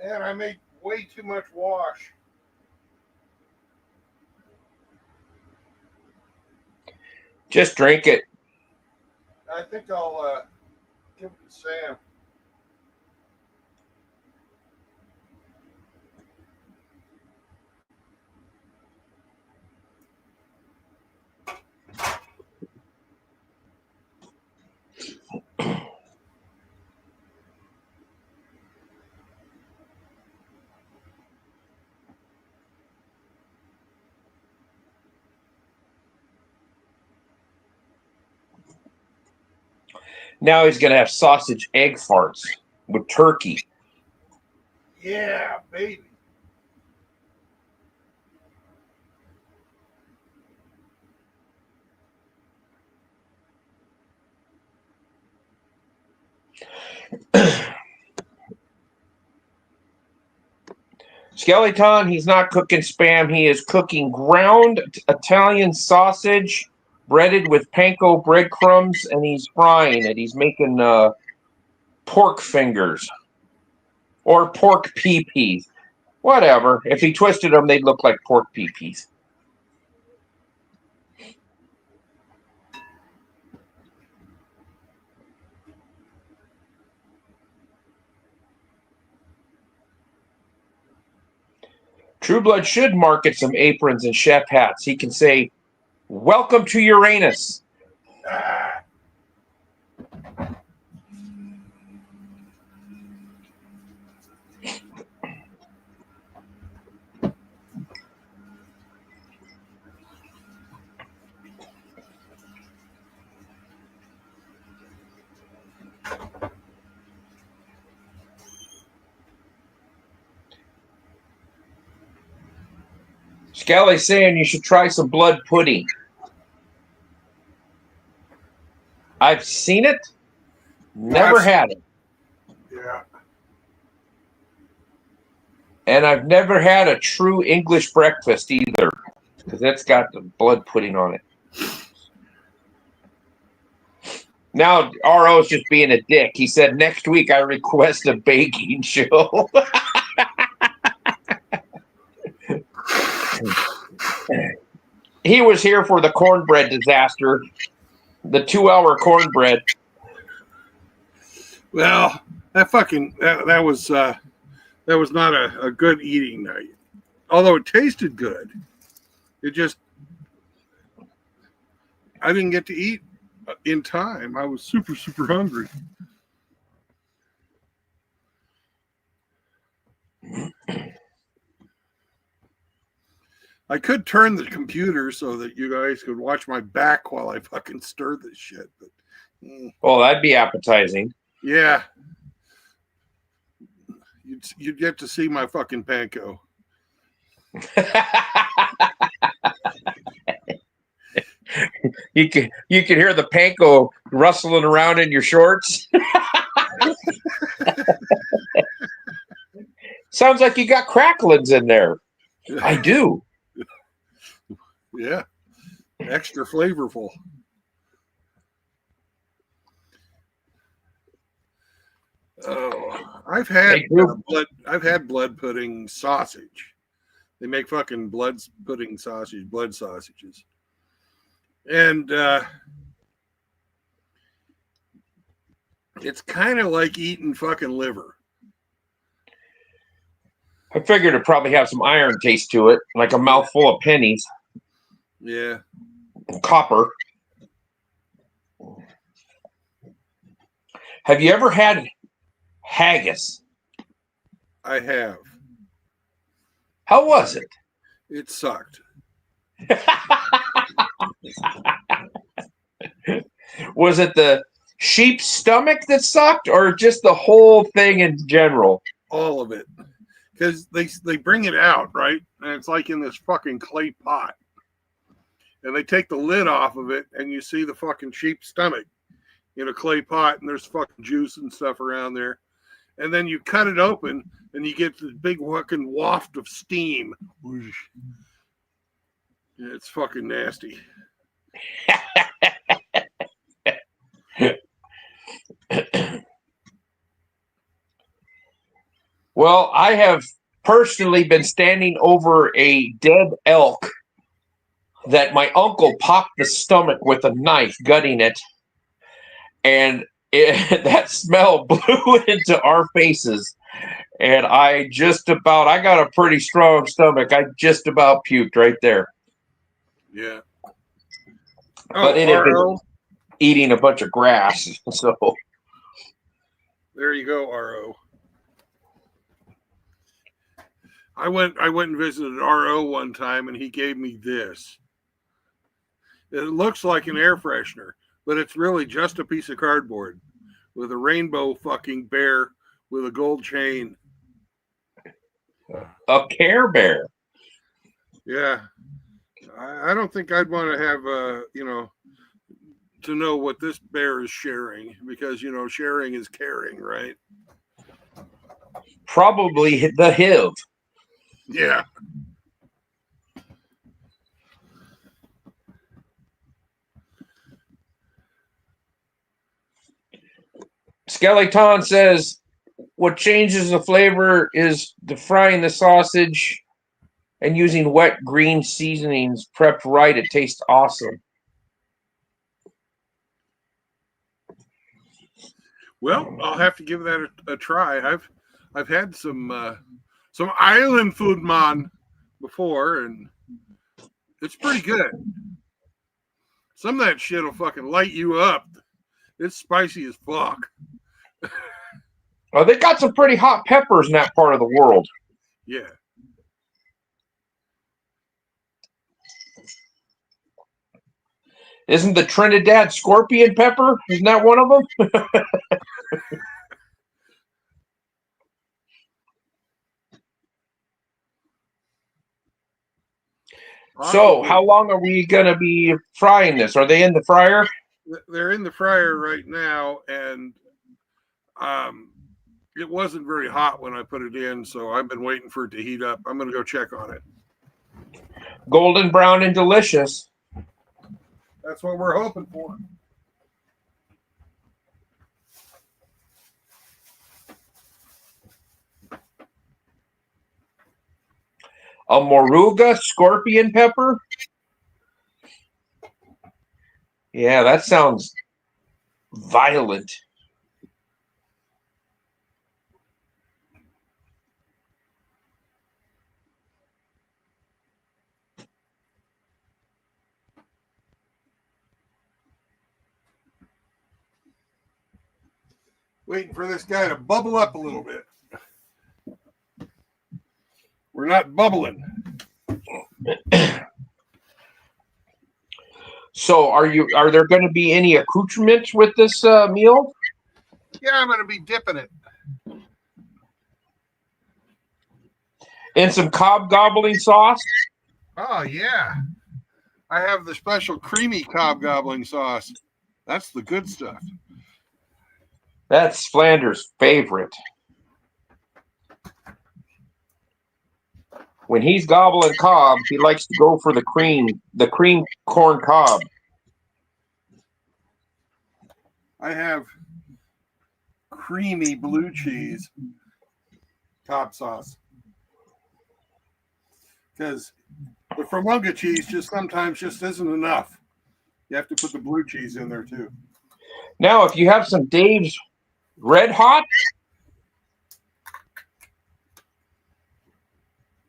Speaker 1: Man, I made way too much wash.
Speaker 2: Just drink it.
Speaker 1: I think I'll give it to Sam.
Speaker 2: Now he's gonna have sausage egg farts with turkey.
Speaker 1: Yeah, baby.
Speaker 2: Skeleton, he's not cooking Spam. He is cooking ground Italian sausage breaded with panko breadcrumbs, and he's frying it. He's making pork fingers or pork pee-pees. Whatever. If he twisted them, they'd look like pork pee-pees. True Blood should market some aprons and chef hats. He can say, "Welcome to Uranus."
Speaker 1: Ah.
Speaker 2: Scally's saying you should try some blood pudding. I've seen it, never had it.
Speaker 1: Yeah.
Speaker 2: And I've never had a true English breakfast either, because that's got the blood pudding on it. Now RO's just being a dick. He said, next week I request a baking show. He was here for the cornbread disaster, the 2-hour cornbread.
Speaker 1: Well, that was not a good eating night. Although it tasted good, I didn't get to eat in time. I was super, super hungry. I could turn the computer so that you guys could watch my back while I fucking stir this shit. But
Speaker 2: Well, that'd be appetizing.
Speaker 1: yeah, you'd get to see my fucking panko.
Speaker 2: You can hear the panko rustling around in your shorts. Sounds like you got cracklings in there. I do.
Speaker 1: Yeah, extra flavorful. Oh, I've had blood pudding sausage. They make fucking blood pudding sausage, blood sausages, and it's kind of like eating fucking liver.
Speaker 2: I figured it'd probably have some iron taste to it, like a mouthful of pennies.
Speaker 1: Yeah.
Speaker 2: Copper. Have you ever had haggis?
Speaker 1: I have.
Speaker 2: How was it?
Speaker 1: It sucked.
Speaker 2: Was it the sheep's stomach that sucked, or just the whole thing in general?
Speaker 1: All of it. Because they bring it out, right? And it's like in this fucking clay pot. and they take the lid off of it, and you see the fucking sheep stomach in a clay pot, and there's fucking juice and stuff around there. And then you cut it open, and you get this big fucking waft of steam. Whoosh. It's fucking nasty.
Speaker 2: Well, I have personally been standing over a dead elk that my uncle popped the stomach with a knife, gutting it, and that smell blew into our faces. And I got a pretty strong stomach. I just about puked right there.
Speaker 1: Yeah.
Speaker 2: But it had been eating a bunch of grass. So
Speaker 1: there you go, RO. I went and visited RO one time, and he gave me this. It looks like an air freshener, but it's really just a piece of cardboard with a rainbow fucking bear with a gold chain.
Speaker 2: A Care Bear.
Speaker 1: Yeah. I don't think I'd want to have, to know what this bear is sharing, because, sharing is caring, right?
Speaker 2: Probably the HIV.
Speaker 1: Yeah.
Speaker 2: Skeleton says, what changes the flavor is frying the sausage and using wet green seasonings prepped right. It tastes awesome.
Speaker 1: Well, I'll have to give that a try. I've had some island food, man, before, and it's pretty good. Some of that shit will fucking light you up. It's spicy as fuck.
Speaker 2: Oh, they got some pretty hot peppers in that part of the world.
Speaker 1: Yeah.
Speaker 2: Isn't the Trinidad scorpion pepper? Isn't that one of them? So, how long are we going to be frying this? Are they in the fryer?
Speaker 1: They're in the fryer right now, and it wasn't very hot when I put it in, so I've been waiting for it to heat up. I'm going to go check on it.
Speaker 2: Golden brown and delicious.
Speaker 1: That's what we're hoping for.
Speaker 2: A Moruga scorpion pepper? Yeah, that sounds violent.
Speaker 1: Waiting for this guy to bubble up a little bit. We're not bubbling.
Speaker 2: So, are there going to be any accoutrements with this meal?
Speaker 1: Yeah, I'm going to be dipping it
Speaker 2: in some cob gobbling sauce.
Speaker 1: Oh yeah, I have the special creamy cob gobbling sauce. That's the good stuff.
Speaker 2: That's Flanders' favorite. When he's gobbling cob, he likes to go for the cream corn cob.
Speaker 1: I have creamy blue cheese cob sauce. Because the Fromanga cheese just sometimes just isn't enough. You have to put the blue cheese in there too.
Speaker 2: Now, if you have some Dave's Red Hot,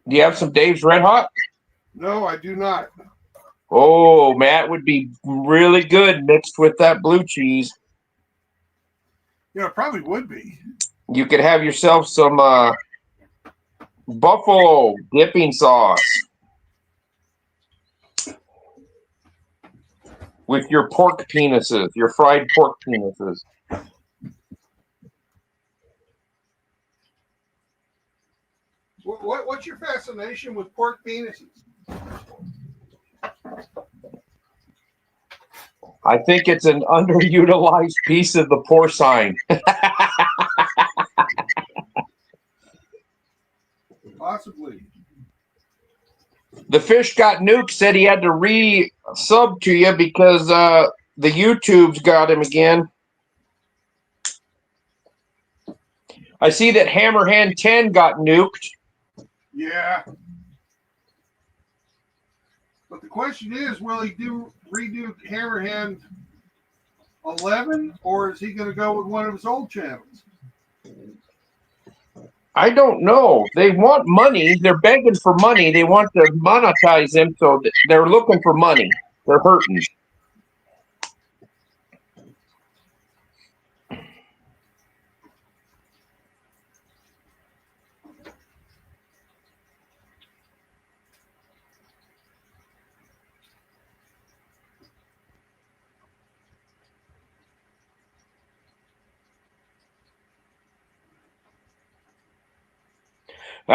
Speaker 2: do you have some Dave's Red Hot?
Speaker 1: No, I do not.
Speaker 2: Oh, Matt, would be really good mixed with that blue cheese.
Speaker 1: Yeah, it probably would be.
Speaker 2: You could have yourself some buffalo dipping sauce with your pork penises, your fried pork penises.
Speaker 1: What's your fascination with pork penises?
Speaker 2: I think it's an underutilized piece of the porcine.
Speaker 1: Possibly.
Speaker 2: The Fish Got Nuked said he had to re-sub to you because the YouTube's got him again. I see that Hammerhand 10 got nuked.
Speaker 1: Yeah. But the question is, will he redo Hammerhand 11, or is he going to go with one of his old channels?
Speaker 2: I don't know. They want money. They're begging for money. They want to monetize him, so they're looking for money. They're hurting.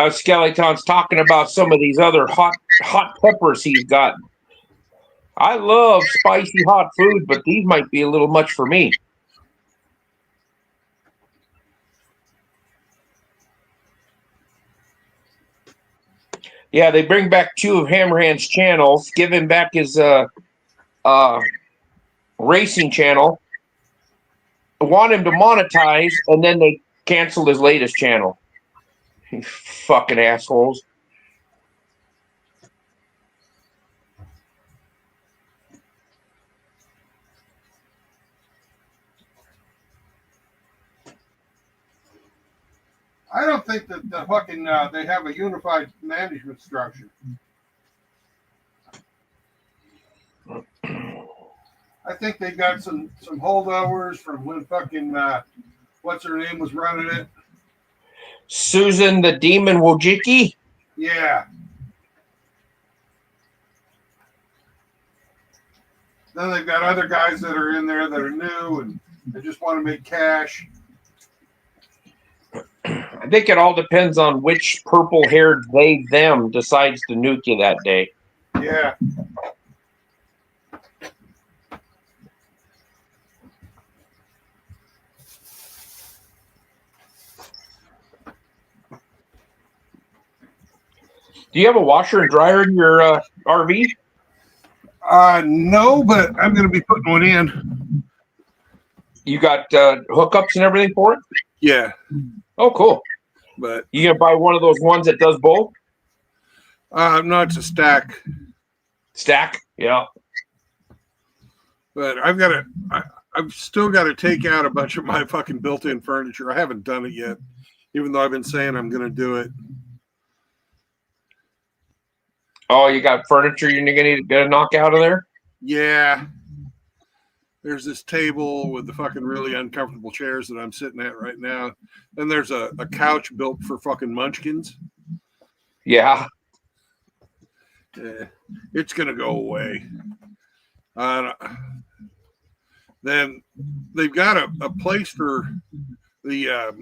Speaker 2: Skeleton's talking about some of these other hot peppers he's got. I love spicy hot food, but these might be a little much for me. Yeah, they bring back 2 of Hammerhand's channels, give him back his racing channel, want him to monetize, and then they canceled his latest channel. You fucking assholes.
Speaker 1: I don't think that the fucking they have a unified management structure. I think they got some holdovers from when fucking what's her name was running it.
Speaker 2: Susan the Demon Wojcicki?
Speaker 1: Yeah. Then they've got other guys that are in there that are new and they just want to make cash.
Speaker 2: I think it all depends on which purple-haired them decides to nuke you that day.
Speaker 1: Yeah.
Speaker 2: Do you have a washer and dryer in your RV?
Speaker 1: No, but I'm going to be putting one in.
Speaker 2: You got hookups and everything for it?
Speaker 1: Yeah.
Speaker 2: Oh, cool.
Speaker 1: But
Speaker 2: you gonna buy one of those ones that does both?
Speaker 1: No, it's a stack.
Speaker 2: Stack? Yeah.
Speaker 1: But I've still got to take out a bunch of my fucking built-in furniture. I haven't done it yet, even though I've been saying I'm going to do it.
Speaker 2: Oh, you got furniture you're gonna need to knock out of there?
Speaker 1: Yeah. There's this table with the fucking really uncomfortable chairs that I'm sitting at right now. Then there's a couch built for fucking munchkins.
Speaker 2: Yeah.
Speaker 1: It's gonna go away. Then they've got a place for the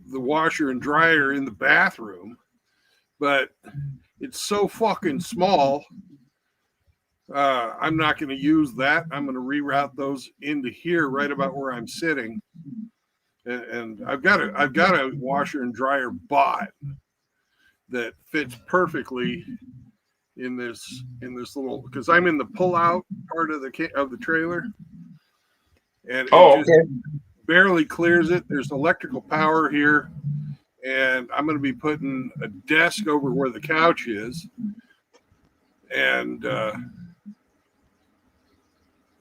Speaker 1: washer and dryer in the bathroom, but it's so fucking small. I'm not going to use that. I'm going to reroute those into here, right about where I'm sitting. And I've got a washer and dryer bot that fits perfectly in this little, because I'm in the pull-out part of the trailer, and it just barely clears it. There's electrical power here, and I'm going to be putting a desk over where the couch is, and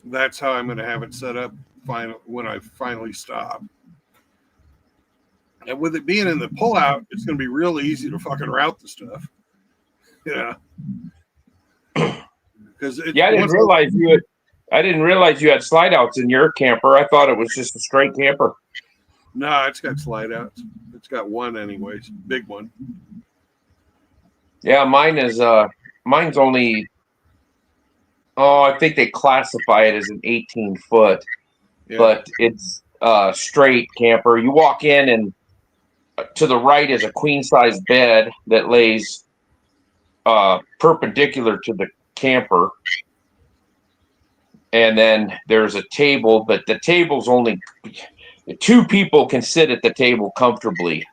Speaker 1: that's how I'm going to have it set up when I finally stop. And with it being in the pullout, it's going to be real easy to fucking route the stuff. Yeah. Because
Speaker 2: I didn't realize you had slide outs in your camper. I thought it was just a straight camper.
Speaker 1: No, it's got slide outs. It's got one anyways, big one.
Speaker 2: Yeah, mine's only, I think they classify it as an 18-foot, but it's a straight camper. You walk in and to the right is a queen-size bed that lays perpendicular to the camper. and then there's a table, but the table's only 2 people can sit at the table comfortably.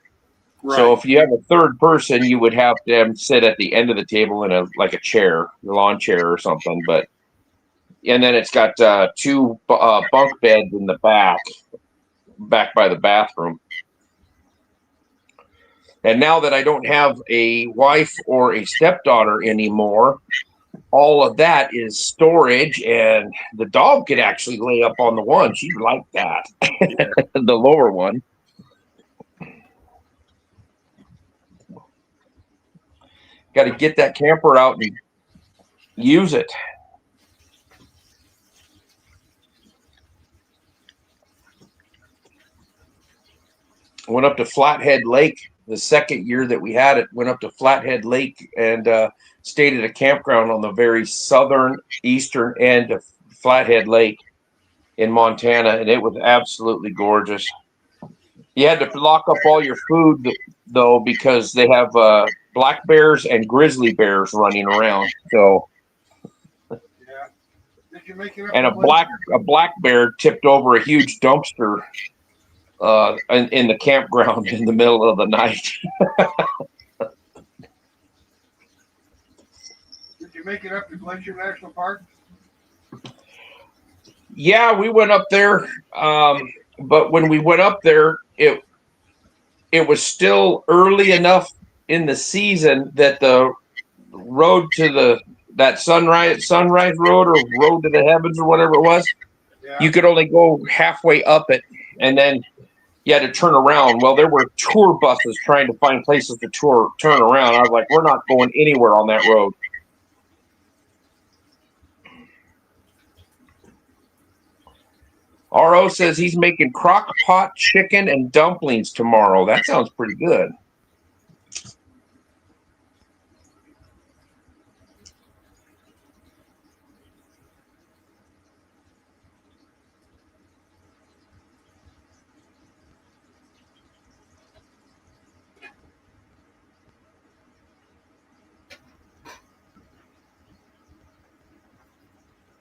Speaker 1: Right.
Speaker 2: So if you have a third person, you would have them sit at the end of the table in a chair, a lawn chair or something. And then it's got 2 bunk beds in the back by the bathroom. And now that I don't have a wife or a stepdaughter anymore, all of that is storage, and the dog could actually lay up on the one. She'd like that, the lower one. Got to get that camper out and use it. Went up to Flathead Lake the second year that we had it. Went up to Flathead Lake and stayed at a campground on the very southern eastern end of Flathead Lake in Montana, and it was absolutely gorgeous. You had to lock up all your food though, because they have black bears and grizzly bears running around. So,
Speaker 1: Yeah. Did you make it up
Speaker 2: and
Speaker 1: to
Speaker 2: a black bear tipped over a huge dumpster in the campground in the middle of the night.
Speaker 1: Did you make it up to Glacier National Park?
Speaker 2: Yeah, we went up there, but when we went up there, it was still early enough in the season that the road to that sunrise road, or road to the heavens, or whatever it was,
Speaker 1: Yeah.
Speaker 2: you could only go halfway up it, and then you had to turn around. Well, there were tour buses trying to find places to turn around. I was like, we're not going anywhere on that road. RO says he's making crock pot chicken and dumplings tomorrow. That sounds pretty good.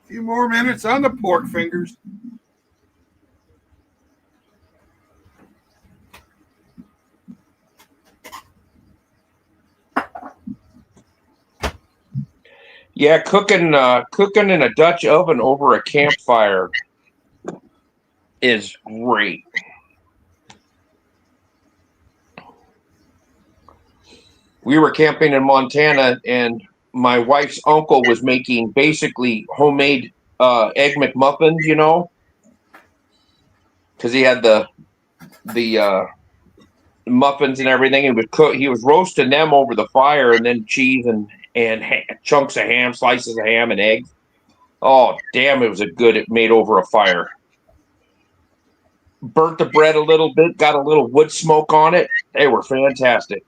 Speaker 1: A few more minutes on the pork fingers.
Speaker 2: Yeah, cooking in a Dutch oven over a campfire is great. We were camping in Montana, and my wife's uncle was making basically homemade egg McMuffins, because he had the muffins and everything. He was roasting them over the fire, and then cheese and chunks of ham, slices of ham, and eggs. Oh, damn, it was it made over a fire. Burnt the bread a little bit, got a little wood smoke on it. They were fantastic.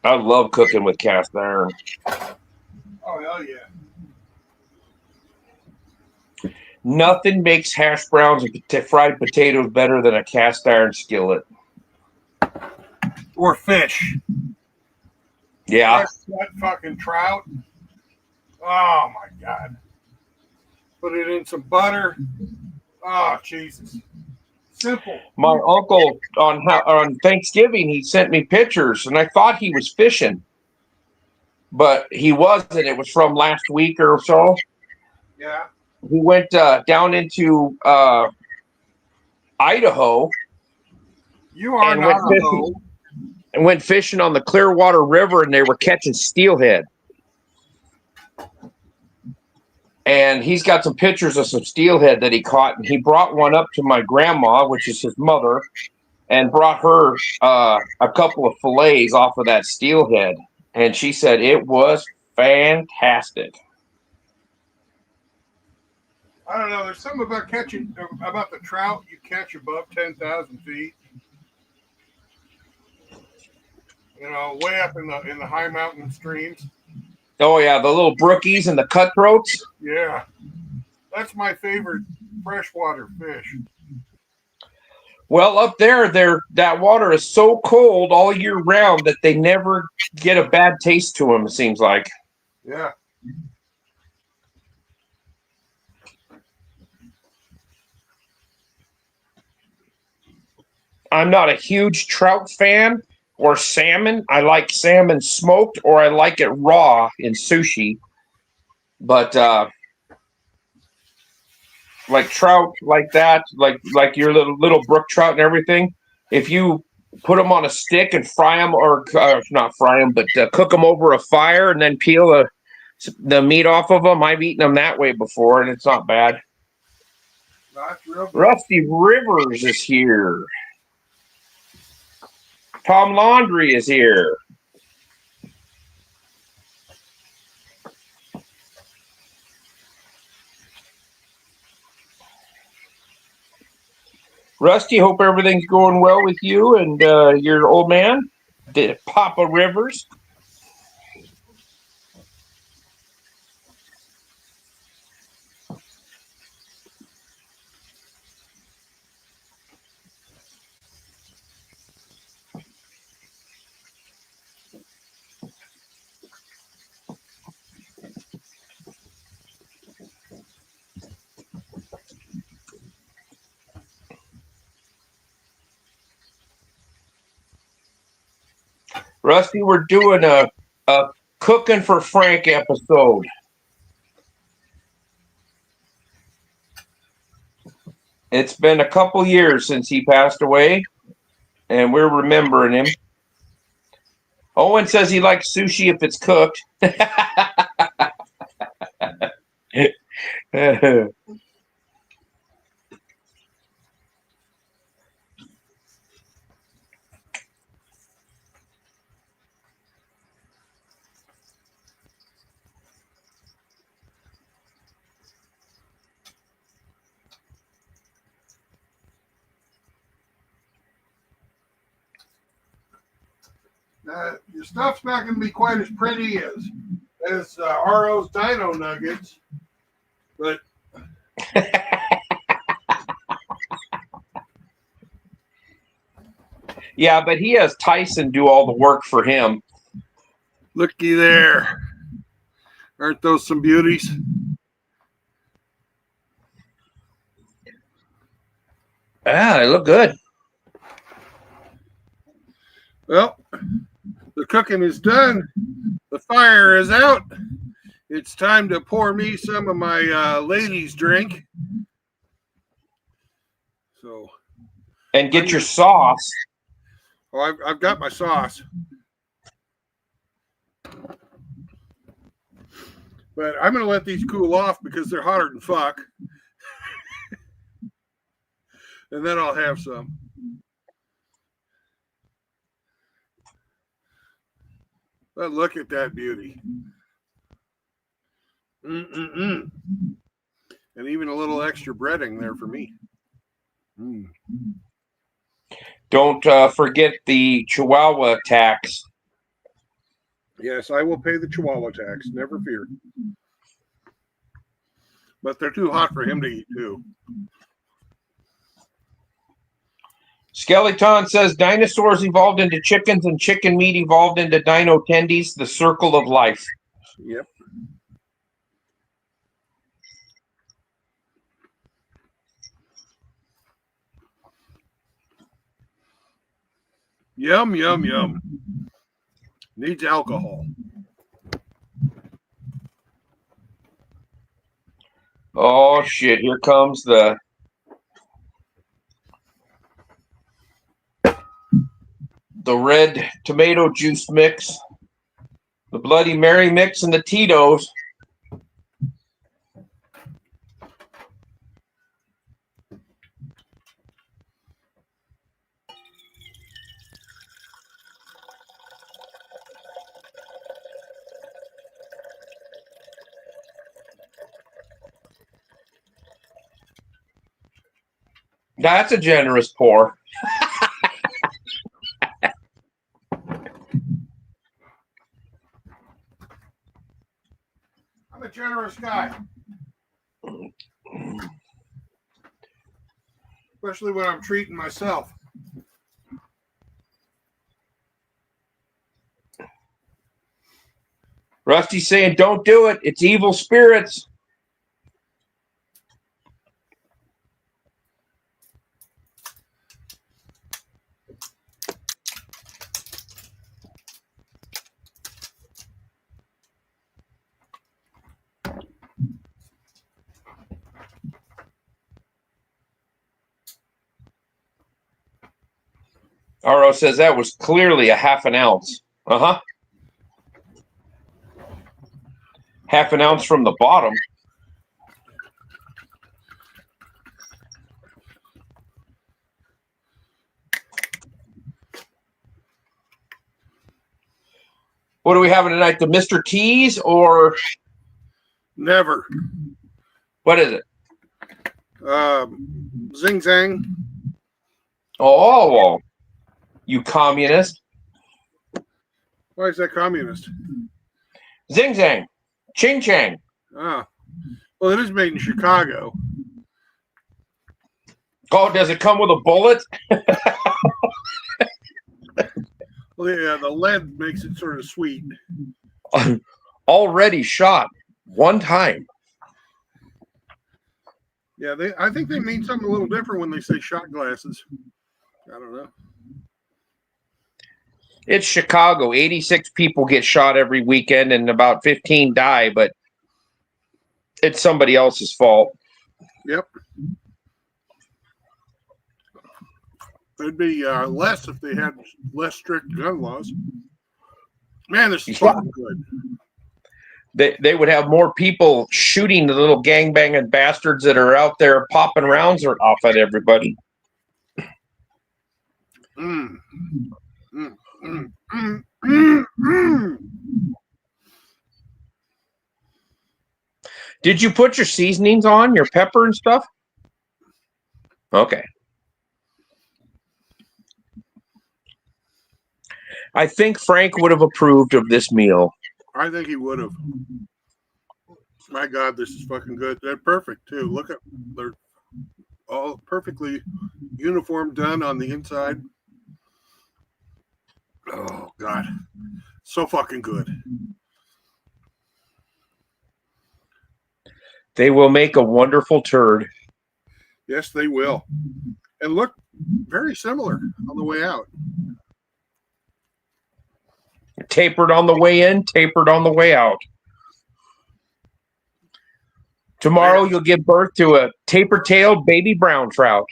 Speaker 2: I love cooking with cast iron.
Speaker 1: Oh, hell yeah.
Speaker 2: Nothing makes hash browns and fried potatoes better than a cast iron skillet.
Speaker 1: Or fish.
Speaker 2: Yeah.
Speaker 1: That fucking trout. Oh, my God. Put it in some butter. Oh, Jesus. Simple.
Speaker 2: My uncle on Thanksgiving, he sent me pictures, and I thought he was fishing, but he wasn't. It was from last week or so.
Speaker 1: Yeah.
Speaker 2: He went down into Idaho.
Speaker 1: You are
Speaker 2: and
Speaker 1: not
Speaker 2: went fishing on the Clearwater River, and they were catching steelhead. And he's got some pictures of some steelhead that he caught, and he brought one up to my grandma, which is his mother, and brought her a couple of fillets off of that steelhead. And she said it was fantastic.
Speaker 1: I don't know. There's something about the trout you catch above 10,000 feet. Way up in the high mountain streams.
Speaker 2: Oh yeah, the little brookies and the cutthroats.
Speaker 1: Yeah, that's my favorite freshwater fish.
Speaker 2: Well, up there, that water is so cold all year round that they never get a bad taste to them. It seems like.
Speaker 1: Yeah.
Speaker 2: I'm not a huge trout fan or salmon. I like salmon smoked or I like it raw in sushi. But like trout like that, like your little brook trout and everything, if you put them on a stick and fry them, or not fry them, but cook them over a fire and then peel the meat off of them, I've eaten them that way before, and it's not bad.
Speaker 1: That's real good.
Speaker 2: Rusty Rivers is here. Tom Laundry is here. Rusty, hope everything's going well with you and your old man, Papa Rivers. Rusty, we're doing a Cooking for Frank episode. It's been a couple years since he passed away, and we're remembering him. Owen says he likes sushi if it's cooked.
Speaker 1: Your stuff's not going to be quite as pretty as RO's Dino Nuggets, but
Speaker 2: yeah, but he has Tyson do all the work for him.
Speaker 1: looky there. Aren't those some beauties?
Speaker 2: Ah, they look good.
Speaker 1: Well, the cooking is done. The fire is out. It's time to pour me some of my ladies' drink. So,
Speaker 2: And get your sauce.
Speaker 1: oh, I've got my sauce. But I'm going to let these cool off because they're hotter than fuck. And then I'll have some. But look at that beauty. Mm-mm-mm. And even a little extra breading there for me. Mm.
Speaker 2: Don't forget the Chihuahua tax.
Speaker 1: Yes, I will pay the Chihuahua tax. Never fear. But they're too hot for him to eat, too.
Speaker 2: Skeleton says dinosaurs evolved into chickens and chicken meat evolved into dino tendies, the circle of life.
Speaker 1: Yep. Yum, yum, yum. Needs alcohol.
Speaker 2: Oh, shit. Here comes the red tomato juice mix, the Bloody Mary mix, and the Tito's. That's a generous pour.
Speaker 1: I'm a generous guy. especially when I'm treating myself.
Speaker 2: Rusty's saying, don't do it. It's evil spirits. RO says that was clearly a half an ounce. Uh-huh. Half an ounce from the bottom. What are we having tonight? The Mr. T's or
Speaker 1: Never.
Speaker 2: what is it?
Speaker 1: Zing Zang.
Speaker 2: Oh, you communist.
Speaker 1: Why is that communist?
Speaker 2: Zing Zang. Ching Chang.
Speaker 1: Ah. Well, it is made in Chicago.
Speaker 2: Oh, does it come with a bullet?
Speaker 1: Well, yeah, the lead makes it sort of sweet.
Speaker 2: Already shot one time.
Speaker 1: Yeah, I think they mean something a little different when they say shot glasses. I don't know.
Speaker 2: It's Chicago. 86 people get shot every weekend and about 15 die, but it's somebody else's fault.
Speaker 1: Yep. It'd be less if they had less strict gun laws. Man, this is fucking good.
Speaker 2: They would have more people shooting the little gangbanging bastards that are out there popping rounds off at everybody.
Speaker 1: Mm. Mm. Mm. Mm. Mm. Mm.
Speaker 2: Did you put your seasonings on, your pepper and stuff? Okay. I think Frank would have approved of this meal.
Speaker 1: I think he would have. My God, this is fucking good. They're perfect too. Look at they're all perfectly uniform done on the inside. Oh God, so fucking good.
Speaker 2: They will make a wonderful turd.
Speaker 1: Yes, they will. And look very similar on the way out.
Speaker 2: Tapered on the way in, tapered on the way out. Tomorrow you'll give birth to a taper-tailed baby brown trout.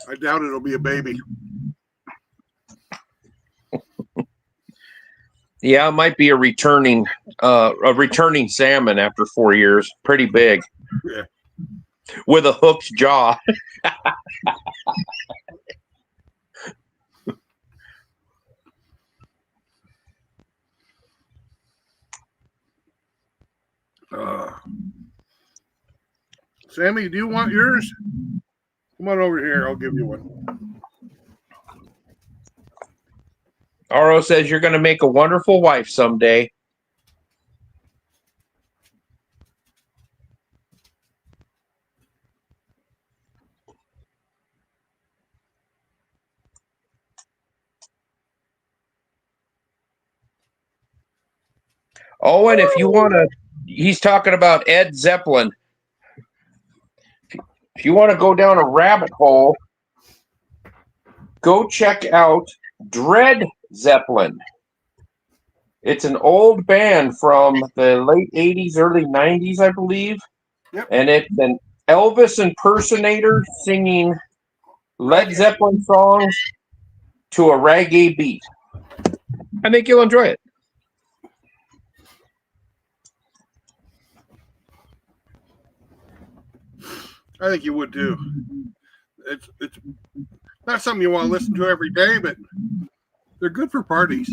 Speaker 1: I doubt it'll be a baby.
Speaker 2: Yeah, it might be a returning salmon after 4 years. Pretty big.
Speaker 1: Yeah.
Speaker 2: With a hooked jaw.
Speaker 1: Sammy, do you want yours? Come on over here. I'll give you one.
Speaker 2: RO says you're going to make a wonderful wife someday. Oh, and if you want to, he's talking about Ed Zeppelin. If you want to go down a rabbit hole, go check out Dread Zeppelin. It's an old band from the late 80s, early 90s, I believe.
Speaker 1: Yep.
Speaker 2: And it's an Elvis impersonator singing Led Zeppelin songs to a reggae beat. I think you'll enjoy it.
Speaker 1: I think you would too. It's not something you want to listen to every day, but they're good for parties.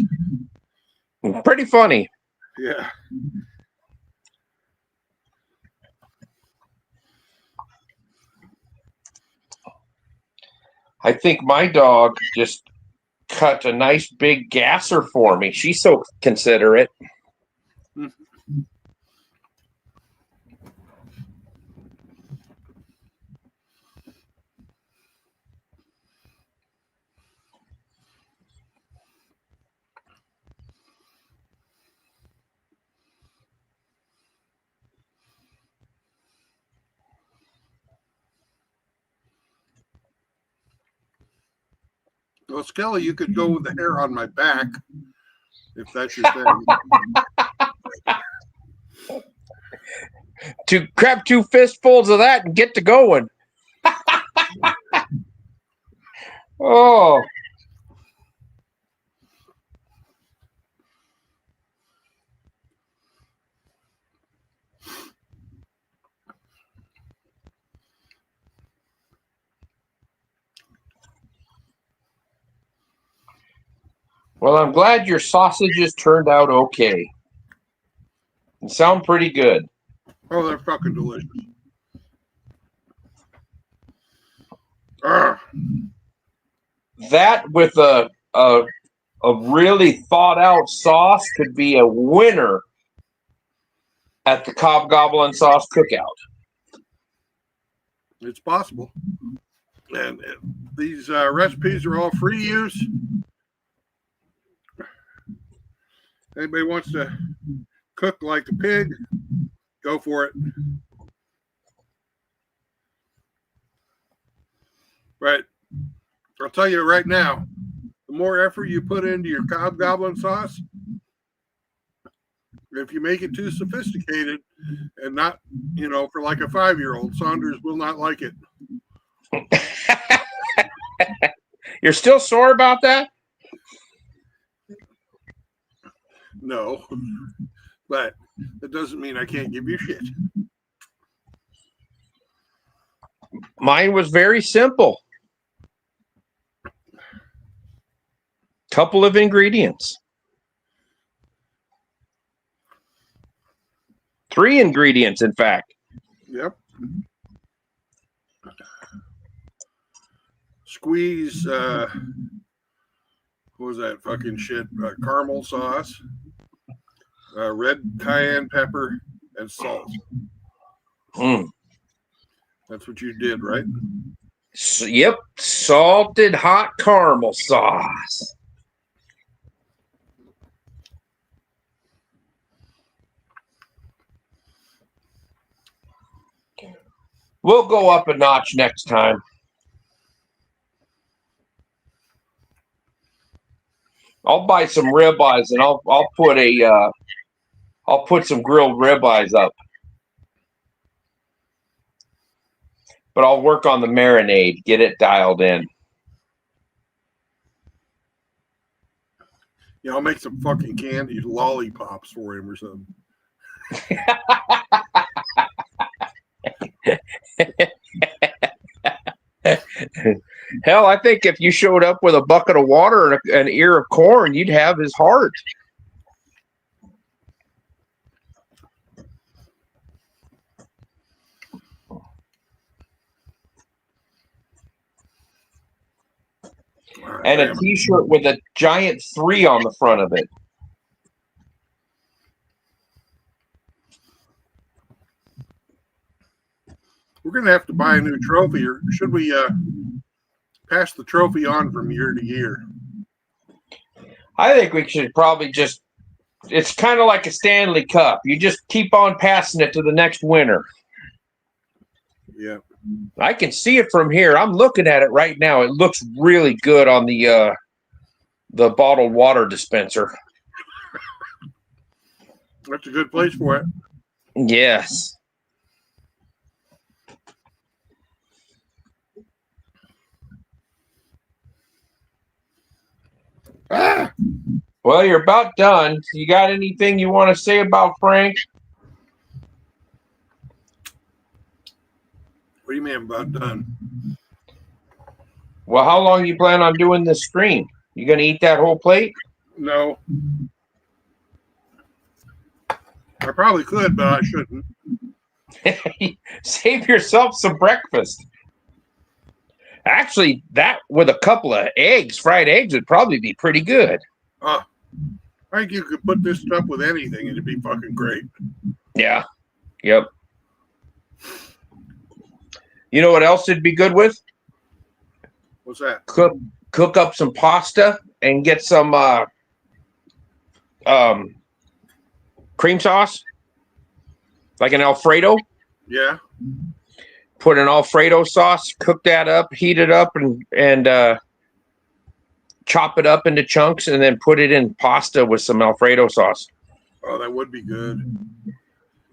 Speaker 2: Pretty funny.
Speaker 1: Yeah.
Speaker 2: I think my dog just cut a nice big gasser for me. She's so considerate.
Speaker 1: Well, Skelly, you could go with the hair on my back if that's your thing.
Speaker 2: To grab 2 fistfuls of that and get to going. Oh. Well, I'm glad your sausages turned out okay. They sound pretty good.
Speaker 1: Oh, they're fucking delicious. Arr.
Speaker 2: That with a really thought out sauce could be a winner at the Cobb Goblin Sauce Cookout.
Speaker 1: It's possible. And these recipes are all free use. Anybody wants to cook like a pig, go for it. But I'll tell you right now, the more effort you put into your Cobb Goblin sauce, if you make it too sophisticated and not, for like a 5-year-old, Saunders will not like it.
Speaker 2: You're still sore about that?
Speaker 1: No, but that doesn't mean I can't give you shit.
Speaker 2: Mine was very simple. Couple of ingredients. 3 ingredients, in fact.
Speaker 1: Yep. Squeeze, what was that fucking shit? Caramel sauce, red cayenne pepper, and salt. That's what you did, right?
Speaker 2: Yep. Salted hot caramel sauce. We'll go up a notch next time. I'll buy some ribeyes and I'll put some grilled ribeyes up. But I'll work on the marinade, get it dialed in.
Speaker 1: Yeah, I'll make some fucking candy lollipops for him or something.
Speaker 2: Hell, I think if you showed up with a bucket of water and an ear of corn, you'd have his heart. And a t-shirt with a giant 3 on the front of it.
Speaker 1: We're going to have to buy a new trophy, or should we pass the trophy on from year to year?
Speaker 2: I think we should probably just, it's kind of like a Stanley Cup. You just keep on passing it to the next winner.
Speaker 1: Yeah.
Speaker 2: I can see it from here. I'm looking at it right now. It looks really good on the bottled water dispenser.
Speaker 1: That's a good place for it.
Speaker 2: Yes.
Speaker 1: Ah!
Speaker 2: Well, you're about done. You got anything you want to say about Frank?
Speaker 1: What do you mean about done?
Speaker 2: Well, how long you plan on doing this stream? You gonna eat that whole plate?
Speaker 1: No. I probably could, but I shouldn't.
Speaker 2: Save yourself some breakfast. Actually, that with a couple of eggs, fried eggs, would probably be pretty good.
Speaker 1: I think you could put this stuff with anything and it'd be fucking great.
Speaker 2: Yeah. Yep. You know what else it'd be good with?
Speaker 1: What's that?
Speaker 2: Cook up some pasta and get some cream sauce, like an Alfredo.
Speaker 1: Yeah.
Speaker 2: Put an Alfredo sauce, cook that up, heat it up, and chop it up into chunks, and then put it in pasta with some Alfredo sauce
Speaker 1: Oh, that would be good.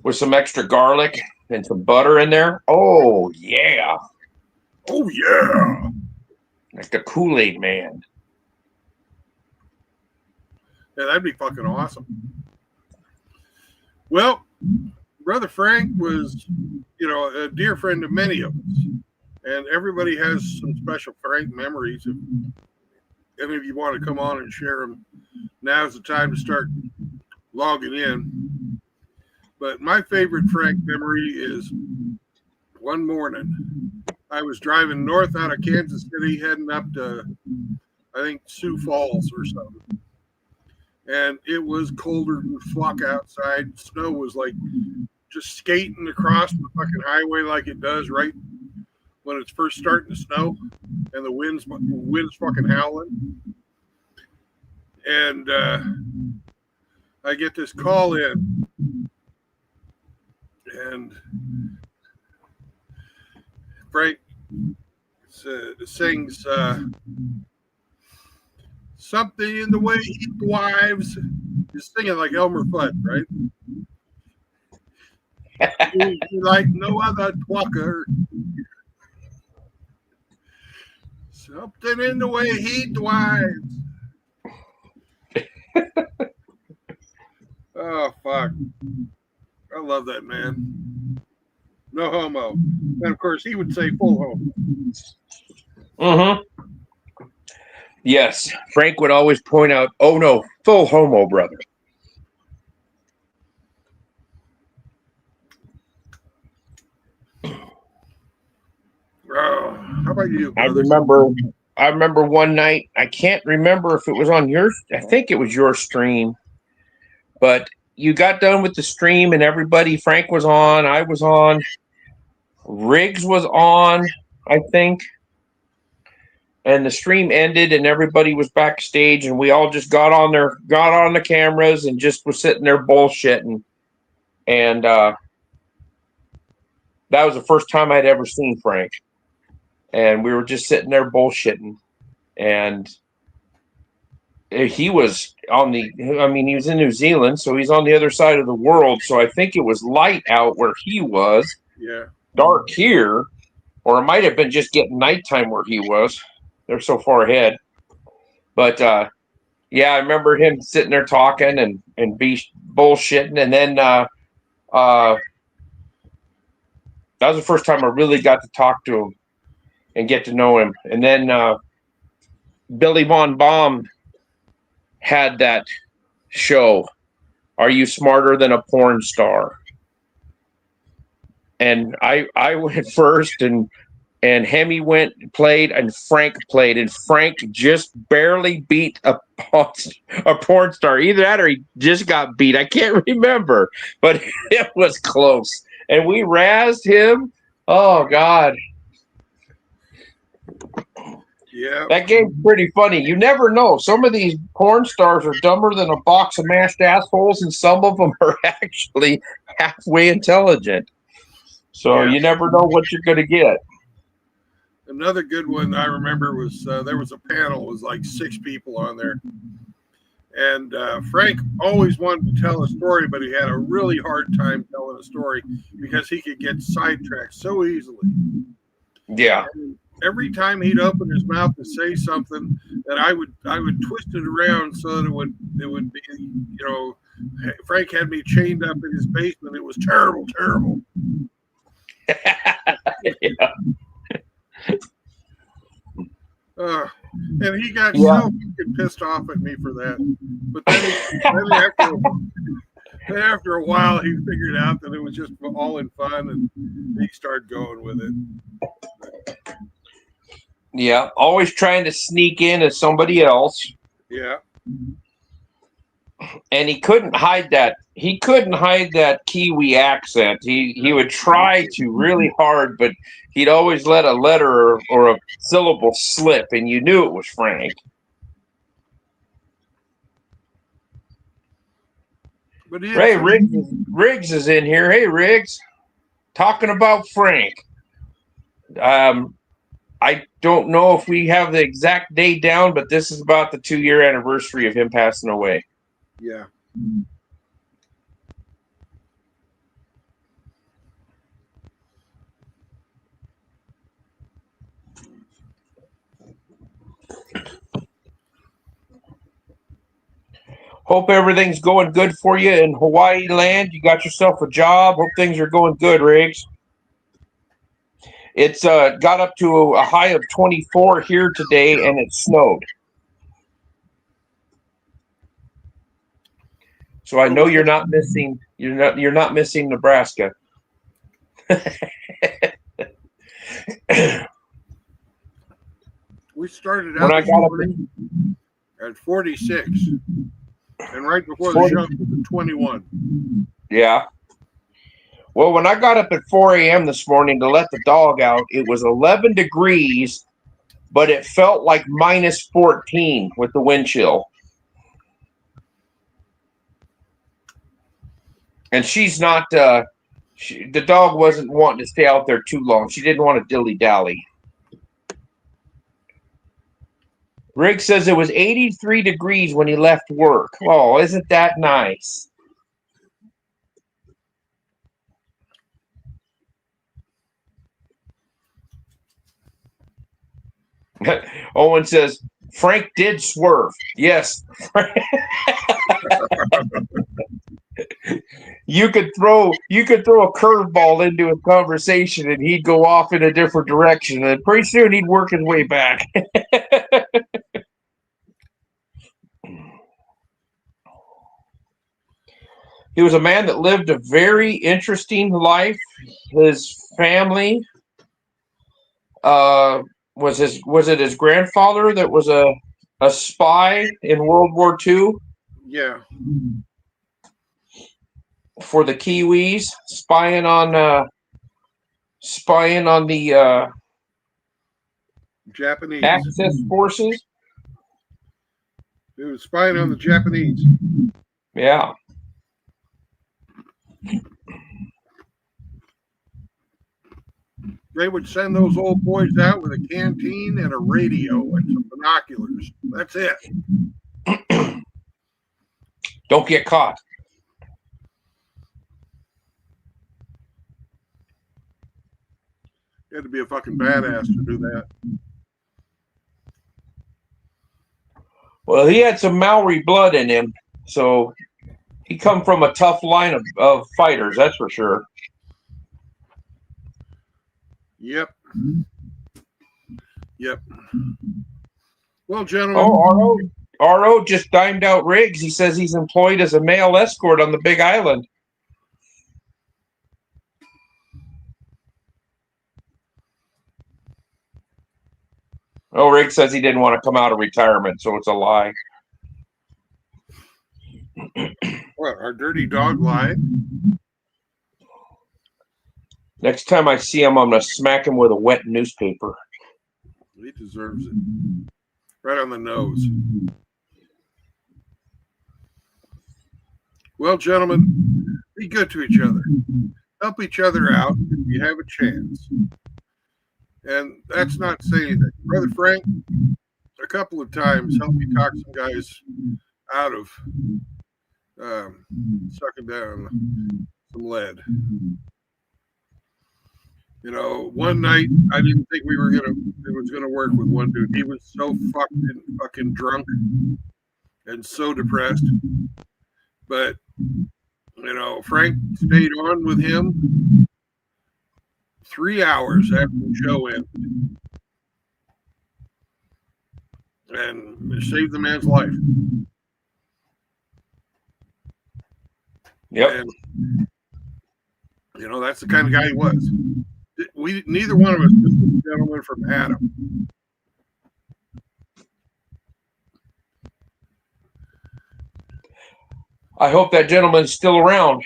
Speaker 2: with some extra garlic and some butter in there. Oh yeah,
Speaker 1: Oh yeah.
Speaker 2: like the Kool-Aid man.
Speaker 1: Yeah, that'd be fucking awesome. Well, Brother Frank was, a dear friend of many of us. And everybody has some special Frank memories. If any of you want to come on and share them, now's the time to start logging in. But my favorite Frank memory is one morning. I was driving north out of Kansas City, heading up to, I think, Sioux Falls or something. And it was colder than fuck outside. Snow was like just skating across the fucking highway like it does right when it's first starting to snow, and the wind's fucking howling. And I get this call in, and Frank sings something in the way he drives. He's singing like Elmer Fudd, right? He like no other twacker. Something in the way he drives. Oh, fuck. I love that man. No homo. And of course, he would say full homo.
Speaker 2: Mm-hmm. Yes, Frank would always point out, "Oh no, full homo, brother."
Speaker 1: Oh, how about you,
Speaker 2: I
Speaker 1: brother?
Speaker 2: remember one night. I can't remember if it was on yours. I think it was your stream, but you got done with the stream, and everybody. Frank was on. I was on. Riggs was on. I think. And the stream ended, and everybody was backstage, and we all just got on the cameras, and just was sitting there bullshitting. And that was the first time I'd ever seen Frank. And we were just sitting there bullshitting. And he was he was in New Zealand, so he's on the other side of the world. So I think it was light out where he was,
Speaker 1: Yeah.
Speaker 2: dark here, or it might have been just getting nighttime where he was. They're so far ahead. But yeah, I remember him sitting there talking and be bullshitting. And then that was the first time I really got to talk to him and get to know him. And then Billy Von Baum had that show, Are You Smarter Than a Porn Star? And I went first, and Hemi played, and Frank played, and Frank just barely beat a porn star. Either that or he just got beat. I can't remember, but it was close. And we razzed him. Oh, God.
Speaker 1: Yeah.
Speaker 2: That game's pretty funny. You never know. Some of these porn stars are dumber than a box of mashed assholes, and some of them are actually halfway intelligent. So
Speaker 1: Yeah.
Speaker 2: you never know what you're going to get.
Speaker 1: Another good one I remember was there was a panel. It was like 6 people on there. And Frank always wanted to tell a story, but he had a really hard time telling a story because he could get sidetracked so easily.
Speaker 2: Yeah.
Speaker 1: And every time he'd open his mouth to say something, that I would twist it around so that it would be, Frank had me chained up in his basement. It was terrible, terrible.
Speaker 2: Yeah.
Speaker 1: And he got so fucking pissed off at me for that. But then after a while, he figured out that it was just all in fun, and he started going with it.
Speaker 2: Yeah, always trying to sneak in as somebody else.
Speaker 1: Yeah.
Speaker 2: And he couldn't hide that. He couldn't hide that Kiwi accent. He would try to really hard, but he'd always let a letter or a syllable slip, and you knew it was Frank.
Speaker 1: But
Speaker 2: Hey, Riggs is in here. Hey, Riggs, talking about Frank. I I don't know if we have the exact day down, but this is about the 2-year anniversary of him passing away.
Speaker 1: Yeah.
Speaker 2: Hope everything's going good for you in Hawaii land. You got yourself a job. Hope things are going good, Riggs. It's got up to a high of 24 here today, and it snowed. So I know you're not missing. You're not missing Nebraska.
Speaker 1: We started
Speaker 2: When
Speaker 1: out
Speaker 2: I
Speaker 1: this
Speaker 2: got up
Speaker 1: morning at 46, and right before the show, it was 21.
Speaker 2: Yeah. Well, when I got up at 4 a.m. this morning to let the dog out, it was 11 degrees, but it felt like minus 14 with the wind chill. And she's not, the dog wasn't wanting to stay out there too long. She didn't want to dilly-dally. Rick says it was 83 degrees when he left work. Oh, isn't that nice? Owen says, Frank did swerve. Yes. You could throw a curveball into a conversation and he'd go off in a different direction, and pretty soon he'd work his way back. He was a man that lived a very interesting life. His family was it his grandfather that was a spy in World War II?
Speaker 1: Yeah.
Speaker 2: For the Kiwis, spying on the
Speaker 1: Japanese.
Speaker 2: Axis forces.
Speaker 1: It was spying on the Japanese.
Speaker 2: Yeah.
Speaker 1: They would send those old boys out with a canteen and a radio and some binoculars. That's it.
Speaker 2: Don't get caught.
Speaker 1: You had to be a fucking badass to do that.
Speaker 2: Well, he had some Maori blood in him, so he come from a tough line of fighters, that's for sure.
Speaker 1: Yep. Well, gentlemen.
Speaker 2: Oh, RO just dimed out Riggs. He says he's employed as a male escort on the Big Island. Oh, Riggs says he didn't want to come out of retirement, so it's a lie.
Speaker 1: What, our dirty dog lied?
Speaker 2: Next time I see him, I'm going to smack him with a wet newspaper.
Speaker 1: He deserves it. Right on the nose. Well, gentlemen, be good to each other. Help each other out if you have a chance. And that's not saying anything. Brother Frank, a couple of times helped me talk some guys out of sucking down some lead. You know, one night I didn't think it was gonna work with one dude. He was so fucking drunk and so depressed. But you know, Frank stayed on with him 3 hours after the show ended. And it saved the man's life.
Speaker 2: Yep.
Speaker 1: And, you know, that's the kind of guy he was. Neither one of us was a gentleman from Adam.
Speaker 2: I hope that gentleman's still around.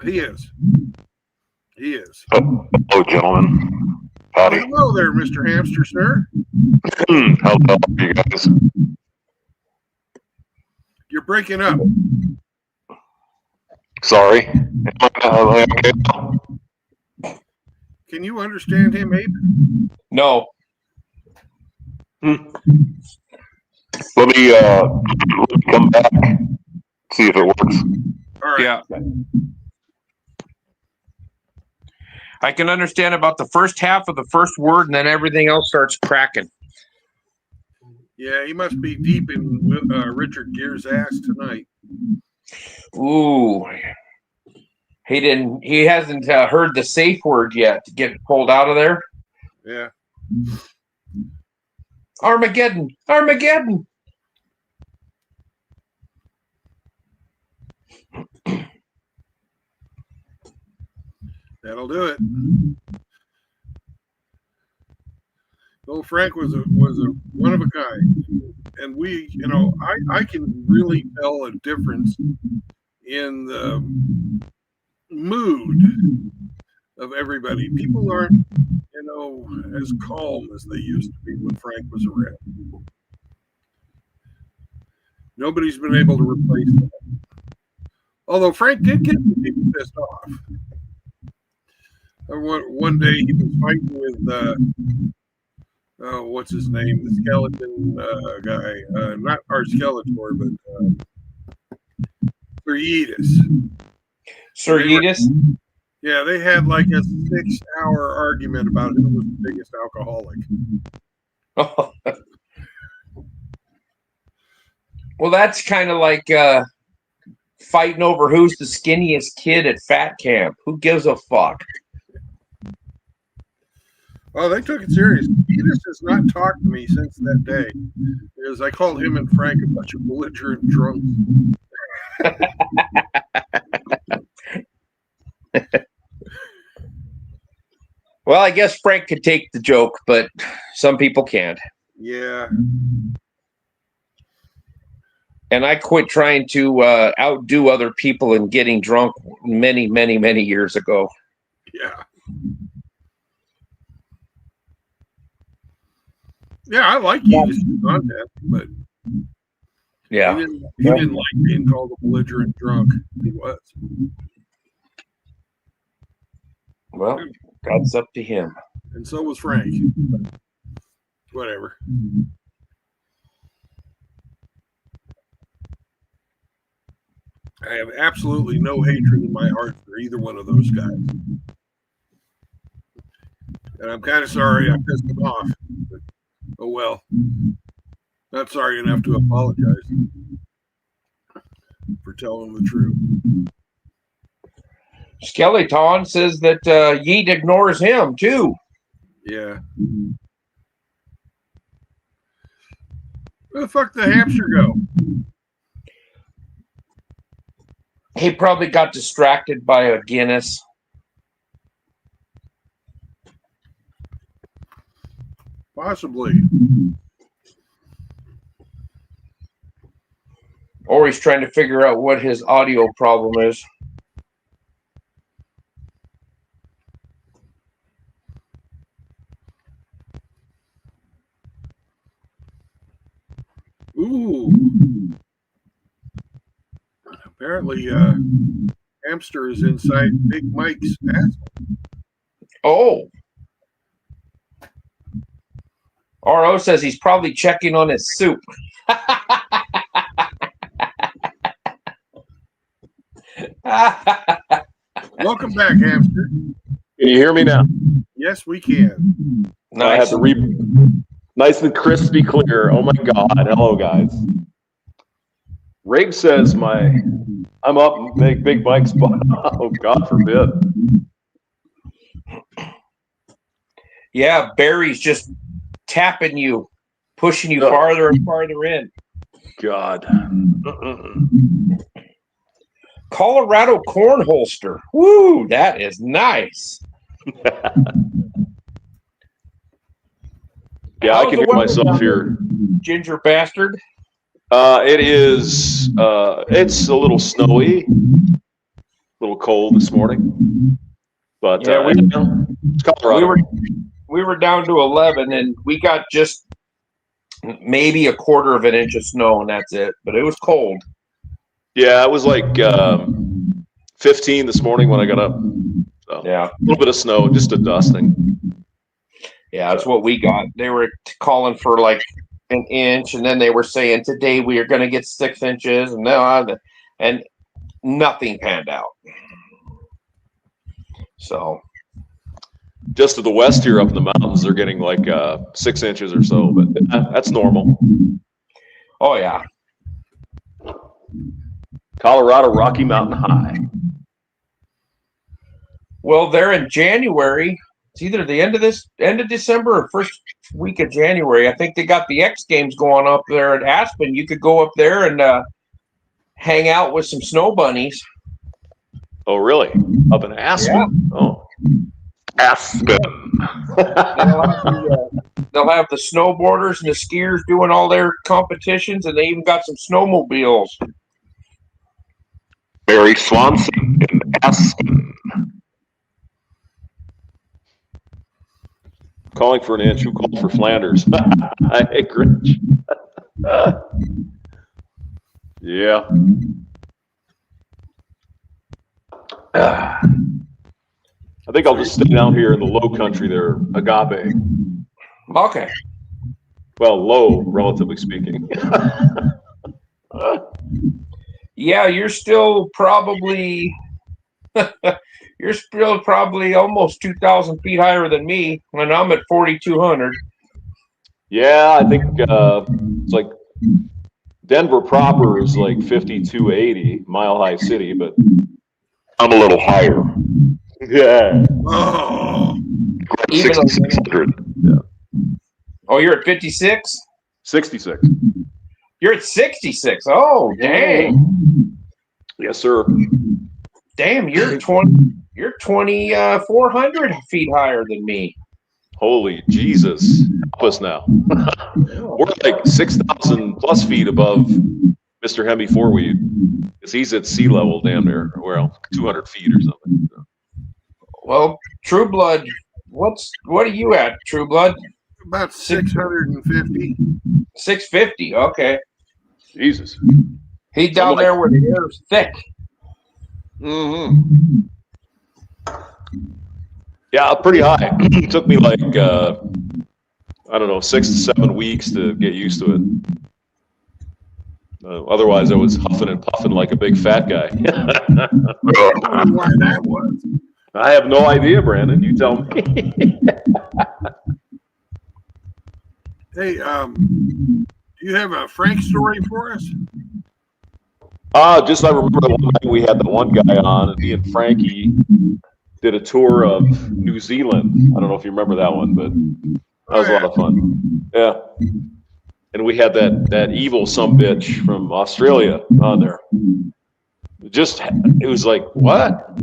Speaker 1: He is. He is.
Speaker 4: Hello, gentlemen. Howdy.
Speaker 1: Hello there, Mr. Hamster, sir.
Speaker 4: How the hell are you guys?
Speaker 1: You're breaking up.
Speaker 4: Sorry. Am I okay now?
Speaker 1: Can you understand him, Abe?
Speaker 2: No.
Speaker 4: Let me come back, see if it works.
Speaker 1: All right.
Speaker 2: Yeah. I can understand about the first half of the first word, and then everything else starts cracking.
Speaker 1: Yeah, he must be deep in Richard Gere's ass tonight.
Speaker 2: Ooh. He hasn't heard the safe word yet to get pulled out of there.
Speaker 1: Yeah.
Speaker 2: Armageddon. Armageddon.
Speaker 1: That'll do it. Well, Frank was a one of a kind, and we, I can really tell a difference in the mood of everybody. People aren't, as calm as they used to be when Frank was around. Nobody's been able to replace that. Although Frank did get people pissed off. One day he was fighting with what's his name? The skeleton guy. Not our Skeletor, but Sir
Speaker 2: Sir Yeetus?
Speaker 1: Yeah, they had like a 6-hour argument about who was the biggest alcoholic.
Speaker 2: Well, that's kind of like fighting over who's the skinniest kid at fat camp. Who gives a fuck?
Speaker 1: Oh, they took it serious. Yeetus has not talked to me since that day because I called him and Frank a bunch of belligerent drunks.
Speaker 2: Well, I guess Frank could take the joke, but some people can't.
Speaker 1: Yeah.
Speaker 2: And I quit trying to outdo other people in getting drunk many, many, many years ago.
Speaker 1: Yeah. Yeah, I like Yeetus' content, but
Speaker 2: Yeah.
Speaker 1: he didn't like being called a belligerent drunk. He was.
Speaker 2: Well, that's up to him.
Speaker 1: And so was Frank. But whatever. I have absolutely no hatred in my heart for either one of those guys. And I'm kind of sorry I pissed them off. But, oh well. Not sorry enough to apologize for telling the truth.
Speaker 2: Skeleton says that Yeet ignores him, too.
Speaker 1: Yeah. Where the fuck did the hamster go?
Speaker 2: He probably got distracted by a Guinness.
Speaker 1: Possibly.
Speaker 2: Or he's trying to figure out what his audio problem is.
Speaker 1: Ooh. Apparently, hamster is inside Big Mike's ass.
Speaker 2: Oh. RO says he's probably checking on his soup.
Speaker 1: Welcome back, hamster.
Speaker 5: Can you hear me now?
Speaker 1: Yes, we can.
Speaker 5: I had to nice and crispy clear. Oh my God. Hello, guys. Rig says I'm up, make Big Mike's spot. Oh, God forbid.
Speaker 2: Yeah, Barry's just tapping you, pushing you farther and farther in.
Speaker 5: God.
Speaker 2: Colorado corn holster. Woo, that is nice.
Speaker 5: Yeah,
Speaker 2: How's
Speaker 5: I can
Speaker 2: the
Speaker 5: hear
Speaker 2: weather
Speaker 5: myself
Speaker 2: down
Speaker 5: here.
Speaker 2: Ginger bastard.
Speaker 5: It is, it's a little snowy, a little cold this morning, but
Speaker 2: Yeah,
Speaker 5: it's Colorado.
Speaker 2: We were down to 11, and we got just maybe 1/4 of an inch of snow, and that's it. But it was cold.
Speaker 5: Yeah, it was like 15 this morning when I got up. So,
Speaker 2: Yeah.
Speaker 5: a little bit of snow, just a dusting.
Speaker 2: Yeah, that's what we got. They were calling for like an inch, and then they were saying today we are going to get 6 inches, and nothing panned out. So
Speaker 5: Just to the west here, up in the mountains, they're getting like 6 inches or so, but that's normal.
Speaker 2: oh yeah,
Speaker 5: Colorado Rocky Mountain High.
Speaker 2: well they're in January. It's either the end of December or first week of January. I think they got the X Games going up there at Aspen. You could go up there and hang out with some snow bunnies.
Speaker 5: Oh, really? Up in Aspen?
Speaker 2: Yeah.
Speaker 5: Oh,
Speaker 4: Aspen.
Speaker 2: They'll have the snowboarders and the skiers doing all their competitions, and they even got some snowmobiles.
Speaker 4: Barry Swanson in Aspen.
Speaker 5: calling for an inch. Who called for Flanders? Hey, Grinch. Yeah. I think I'll just stay down here in the low country there, Agape.
Speaker 2: Okay.
Speaker 5: Well, low, relatively speaking.
Speaker 2: Yeah, you're still probably almost 2,000 feet higher than me, and I'm at 4,200.
Speaker 5: Yeah, I think it's like Denver proper is like 5,280, Mile High City, but
Speaker 4: I'm a little higher.
Speaker 5: yeah.
Speaker 1: Oh,
Speaker 2: Even
Speaker 4: 6,600.
Speaker 2: Oh, you're at 56?
Speaker 5: 66.
Speaker 2: You're at 66. Oh, dang.
Speaker 5: Yes, sir.
Speaker 2: Damn, you're 2,400 feet higher than me.
Speaker 5: Holy Jesus. Help us now. We're like 6,000 plus feet above Mr. Hemi Fourweed. Because he's at sea level damn near, well, 200 feet or something.
Speaker 2: Well, True Blood, what are you at, True Blood?
Speaker 1: about 650.
Speaker 2: 650. Okay.
Speaker 5: Jesus.
Speaker 2: He's down there where the air is thick.
Speaker 5: Mm-hmm. Yeah, pretty high. It took me like, I don't know, 6 to 7 weeks to get used to it. Otherwise, I was huffing and puffing like a big fat guy.
Speaker 1: I wonder why that was.
Speaker 5: I have no idea, Brandon. You tell me.
Speaker 1: Hey, do you have a Frank story for us?
Speaker 5: Just I remember the one night we had the one guy on, and me and Frankie did a tour of New Zealand. I don't know if you remember that one, but that was a lot of fun. Yeah. And we had that evil sumbitch from Australia on there. It was like, what?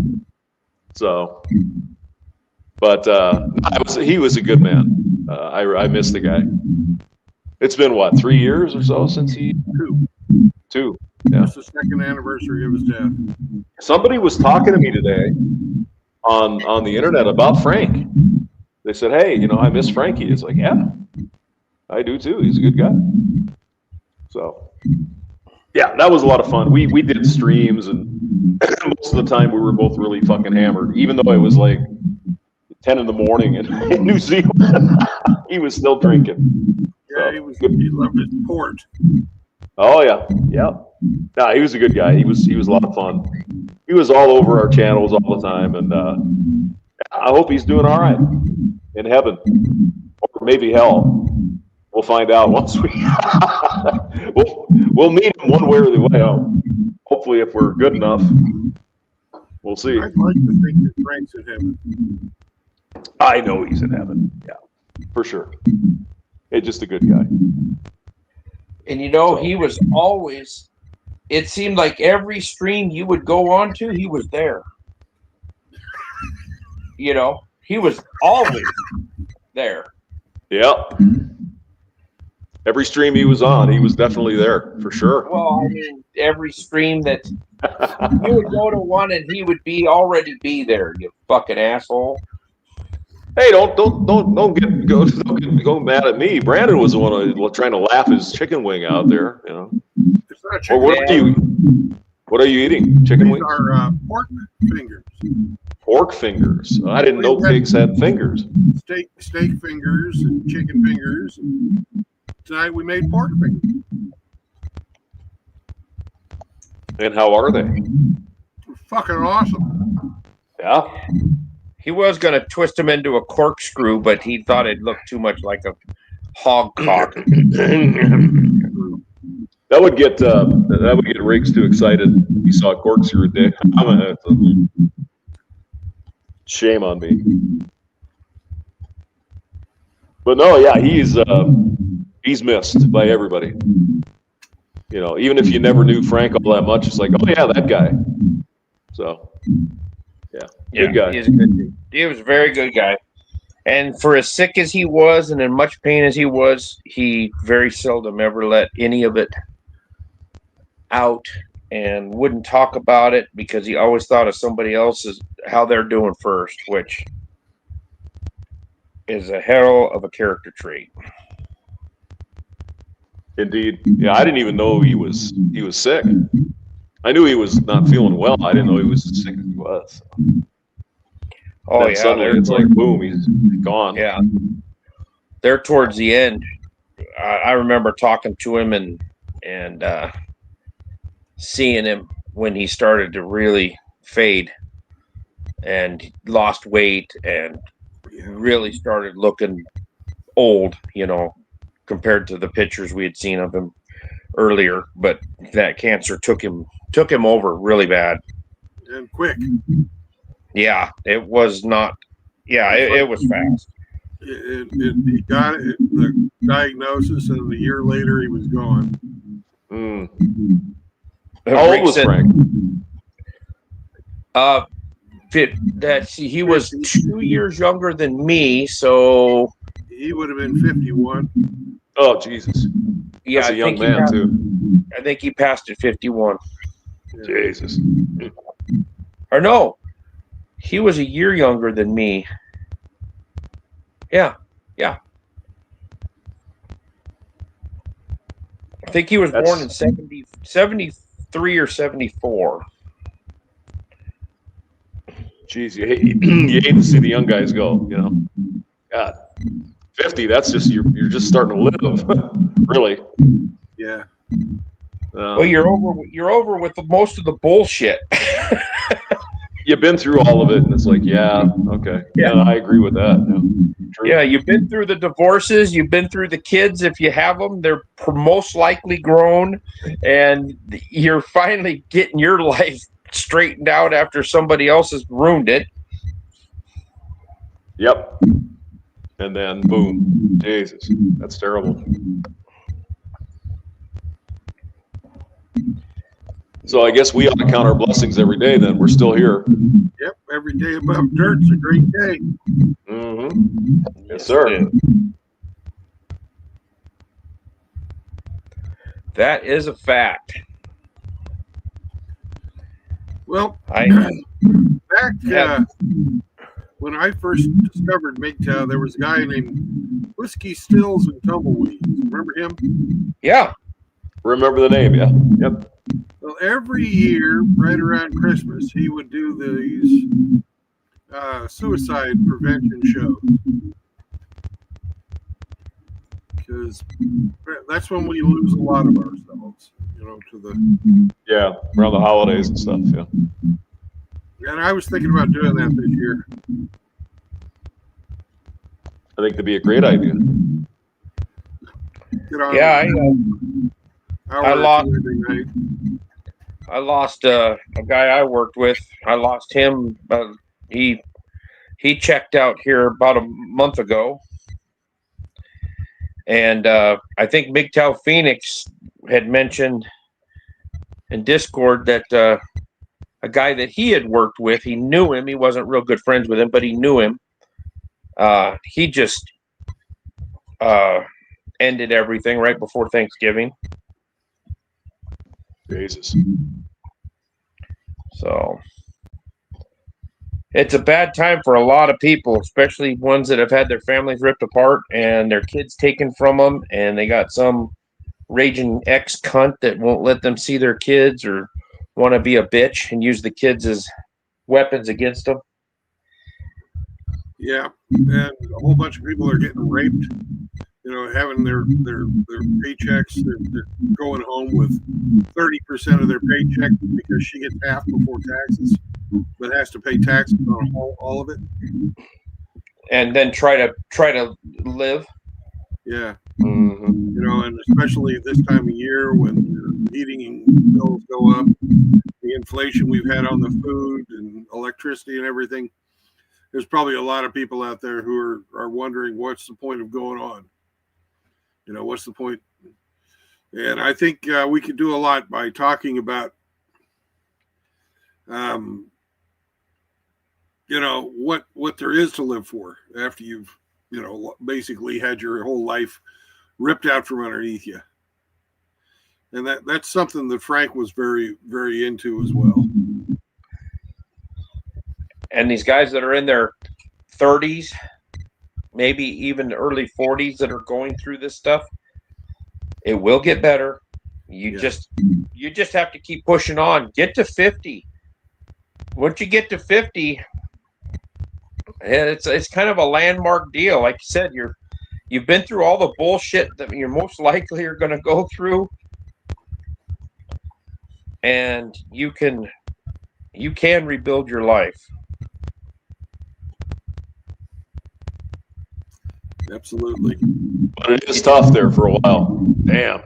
Speaker 5: So, but he was a good man. I miss the guy. It's been what, 3 years or so since he? Two. Yeah.
Speaker 1: It's the second anniversary of his death.
Speaker 5: Somebody was talking to me today on the internet about Frank. They said, "Hey, I miss Frankie." It's like, yeah, I do too. He's a good guy. So, yeah, that was a lot of fun. We did streams, and most of the time we were both really fucking hammered. Even though it was like 10 in the morning in New Zealand, he was still drinking.
Speaker 1: Yeah,
Speaker 5: So,
Speaker 1: he loved his port.
Speaker 5: Oh yeah, yeah. Nah, he was a good guy. He was a lot of fun. He was all over our channels all the time, and I hope he's doing all right in heaven, or maybe hell. We'll find out once we'll meet him one way or the way. Hopefully, if we're good enough, we'll see.
Speaker 1: I'd like to think that Frank's in heaven.
Speaker 5: I know he's in heaven. Yeah, for sure. He's just a good guy.
Speaker 2: And he was always, it seemed like every stream you would go on to, he was there. He was always there.
Speaker 5: Yeah. Every stream he was on, he was definitely there for sure.
Speaker 2: Well, I mean, every stream that you would go to one and he would already be there, you fucking asshole.
Speaker 5: Hey, don't go mad at me. Brandon was the one trying to laugh his chicken wing out there.
Speaker 1: It's not
Speaker 5: Or
Speaker 1: chicken.
Speaker 5: what are you eating? Chicken
Speaker 1: These
Speaker 5: wings?
Speaker 1: are pork fingers.
Speaker 5: pork fingers. I didn't know pigs had fingers.
Speaker 1: Steak fingers and chicken fingers. Tonight we made pork fingers.
Speaker 5: And how are they?
Speaker 1: Fucking awesome.
Speaker 5: Yeah.
Speaker 2: He was going to twist him into a corkscrew, but he thought it looked too much like a hog cock.
Speaker 5: That would get Riggs too excited. He saw a corkscrew dick. Shame on me. But no, yeah, he's missed by everybody. You know, even if you never knew Frank all that much, it's like, oh yeah, that guy. So, yeah, good guy.
Speaker 2: He's a good dude. He was a very good guy. And for as sick as he was and in much pain as he was, he very seldom ever let any of it out and wouldn't talk about it because he always thought of somebody else's, how they're doing first, which is a hell of a character trait.
Speaker 5: Indeed. Yeah, I didn't even know he was sick. I knew he was not feeling well. I didn't know he was as sick as he was.
Speaker 2: Oh,
Speaker 5: then
Speaker 2: yeah.
Speaker 5: suddenly it's like, boom, he's gone.
Speaker 2: Yeah. They're towards the end. I remember talking to him and seeing him when he started to really fade and lost weight and really started looking old, you know, compared to the pictures we had seen of him earlier. But that cancer took him over really bad
Speaker 1: and quick.
Speaker 2: Yeah, it was not. Yeah, it was fast.
Speaker 1: He got it, the diagnosis, and a year later he was gone.
Speaker 5: Mm. How old was Frank?
Speaker 2: He was 2 years younger than me, so
Speaker 1: he would have been 51.
Speaker 5: Oh Jesus!
Speaker 2: Yeah,
Speaker 5: that's a young man too.
Speaker 2: I think he passed at 51.
Speaker 1: Yeah.
Speaker 5: Jesus.
Speaker 2: Or no, he was a year younger than me. Yeah. I think he was born in 73 or 74.
Speaker 5: Jeez, you hate to see the young guys go, you know. God, 50, that's just, you're just starting to live, really.
Speaker 1: Yeah.
Speaker 2: Well, you're over with most of the bullshit.
Speaker 5: You've been through all of it, and it's like, yeah, okay. Yeah, I agree with that. Yeah. True.
Speaker 2: Yeah, you've been through the divorces. You've been through the kids. If you have them, they're most likely grown, and you're finally getting your life straightened out after somebody else has ruined it.
Speaker 5: Yep. And then, boom. Jesus, that's terrible. So I guess we ought to count our blessings every day then. We're still here.
Speaker 1: Yep, every day above dirt's a great day.
Speaker 5: Mm-hmm. Yes, sir.
Speaker 2: That is a fact.
Speaker 1: Well,
Speaker 2: back
Speaker 1: when I first discovered MGTOW, there was a guy named Whiskey Stills and Tumbleweeds. Remember him?
Speaker 2: Yeah.
Speaker 5: Remember the name, yeah. Yep.
Speaker 1: Well, every year, right around Christmas, he would do these suicide prevention shows. Because that's when we lose a lot of ourselves, you know, to the...
Speaker 5: Yeah, around the holidays and stuff, yeah.
Speaker 1: And I was thinking about doing that this year.
Speaker 5: I think that'd be a great idea.
Speaker 2: Yeah, I lost a guy I worked with. I lost him. He checked out here about a month ago. And I think MGTOW Phoenix had mentioned in Discord that a guy that he had worked with, he knew him. He wasn't real good friends with him, but he knew him. He just ended everything right before Thanksgiving.
Speaker 5: Jesus.
Speaker 2: So it's a bad time for a lot of people, especially ones that have had their families ripped apart and their kids taken from them, and they got some raging ex-cunt that won't let them see their kids or want to be a bitch and use the kids as weapons against them.
Speaker 1: Yeah, and a whole bunch of people are getting raped. Having their paychecks. They're going home with 30% of their paycheck because she gets half before taxes, but has to pay taxes on all of it.
Speaker 2: And then try to live.
Speaker 1: Yeah.
Speaker 5: Mhm.
Speaker 1: And especially this time of year when your heating bills go up, the inflation we've had on the food and electricity and everything. There's probably a lot of people out there who are wondering what's the point of going on. What's the point? And I think we could do a lot by talking about, what there is to live for after you've, basically had your whole life ripped out from underneath you. And that's something that Frank was very, very into as well.
Speaker 2: And these guys that are in their 30s, maybe even early 40s that are going through this stuff, it will get better. You just have to keep pushing on. Get to 50. Once you get to 50, it's kind of a landmark deal. Like you said, you've been through all the bullshit that you're most likely are going to go through, and you can rebuild your life.
Speaker 1: Absolutely.
Speaker 5: But it is tough there for a while. Damn.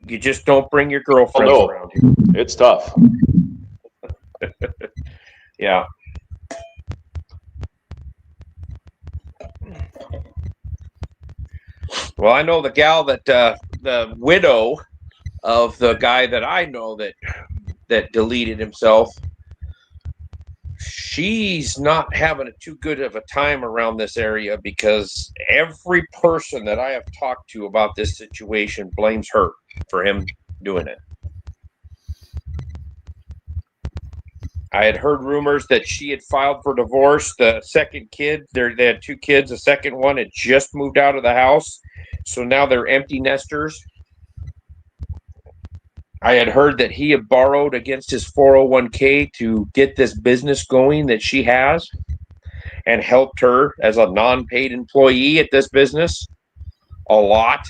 Speaker 2: You just don't bring your girlfriends around you.
Speaker 5: It's tough.
Speaker 2: Yeah. Well, I know the gal that the widow of the guy that I know that deleted himself. She's not having too good of a time around this area because every person that I have talked to about this situation blames her for him doing it. I had heard rumors that she had filed for divorce. The second kid, they had two kids. The second one had just moved out of the house. So now they're empty nesters. I had heard that he had borrowed against his 401k to get this business going that she has and helped her as a non-paid employee at this business a lot.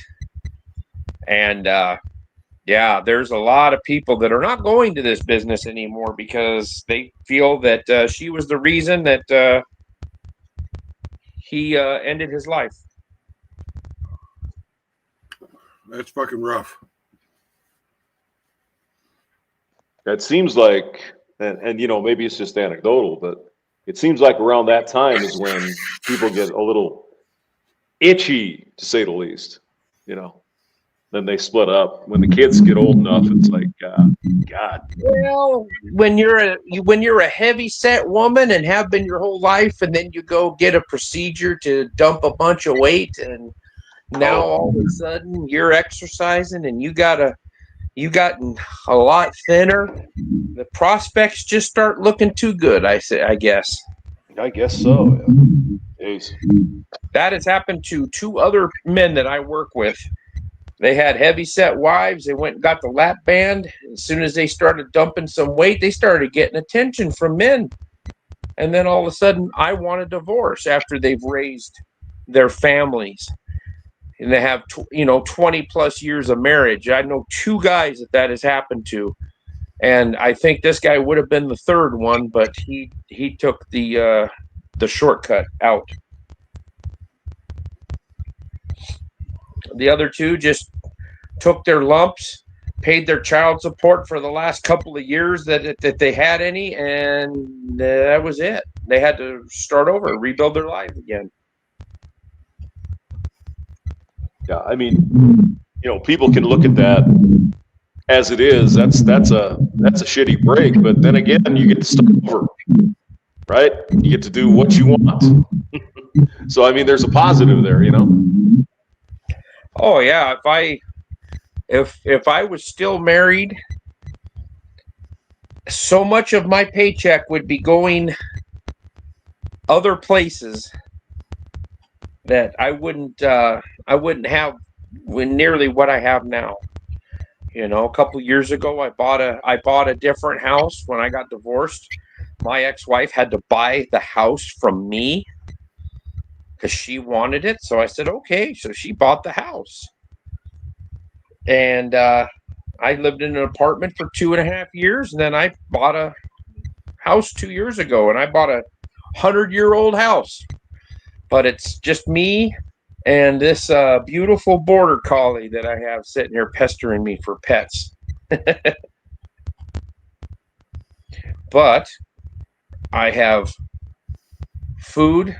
Speaker 2: And there's a lot of people that are not going to this business anymore because they feel that she was the reason that he ended his life.
Speaker 1: That's fucking rough.
Speaker 5: It seems like, and maybe it's just anecdotal, but it seems like around that time is when people get a little itchy, to say the least. Then they split up. When the kids get old enough, it's like, God.
Speaker 2: Well, when you're a heavy set woman and have been your whole life, and then you go get a procedure to dump a bunch of weight, and now all of a sudden you're exercising and you gotten a lot thinner, the prospects just start looking too good. I guess.
Speaker 5: I guess so. Yeah.
Speaker 2: That has happened to two other men that I work with. They had heavy set wives. They went and got the lap band. As soon as they started dumping some weight, they started getting attention from men. And then all of a sudden, I want a divorce after they've raised their families. And they have, 20 plus years of marriage. I know two guys that has happened to. And I think this guy would have been the third one, but he took the shortcut out. The other two just took their lumps, paid their child support for the last couple of years that they had any, and that was it. They had to start over, rebuild their lives again.
Speaker 5: Yeah, I mean, people can look at that as it is. That's a shitty break, but then again, you get to start over, right? You get to do what you want. So I mean, there's a positive there,
Speaker 2: Oh yeah, if I was still married, so much of my paycheck would be going other places that I wouldn't have nearly what I have now. A couple years ago, I bought a different house when I got divorced. my ex-wife had to buy the house from me because she wanted it. So I said, okay. So she bought the house. And I lived in an apartment for 2.5 years. And then I bought a house 2 years ago. And I bought a 100-year-old house. But it's just me and this beautiful border collie that I have sitting here pestering me for pets. But I have food.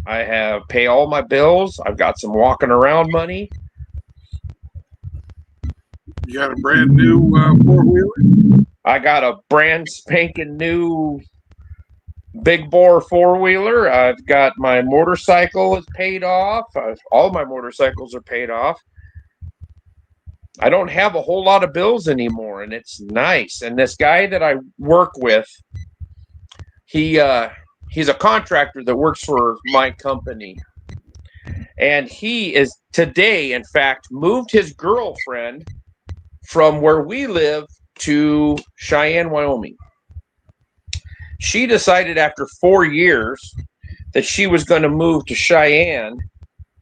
Speaker 2: I have pay all my bills. I've got some walking around money.
Speaker 1: You got a brand new four-wheeler?
Speaker 2: I got a brand spanking new big bore four-wheeler. I've got my motorcycle is paid off. All my motorcycles are paid off. I don't have a whole lot of bills anymore, and it's nice. And this guy that I work with, he's a contractor that works for my company. And he is today, in fact, moved his girlfriend from where we live to Cheyenne, Wyoming. She decided after 4 years that she was going to move to Cheyenne,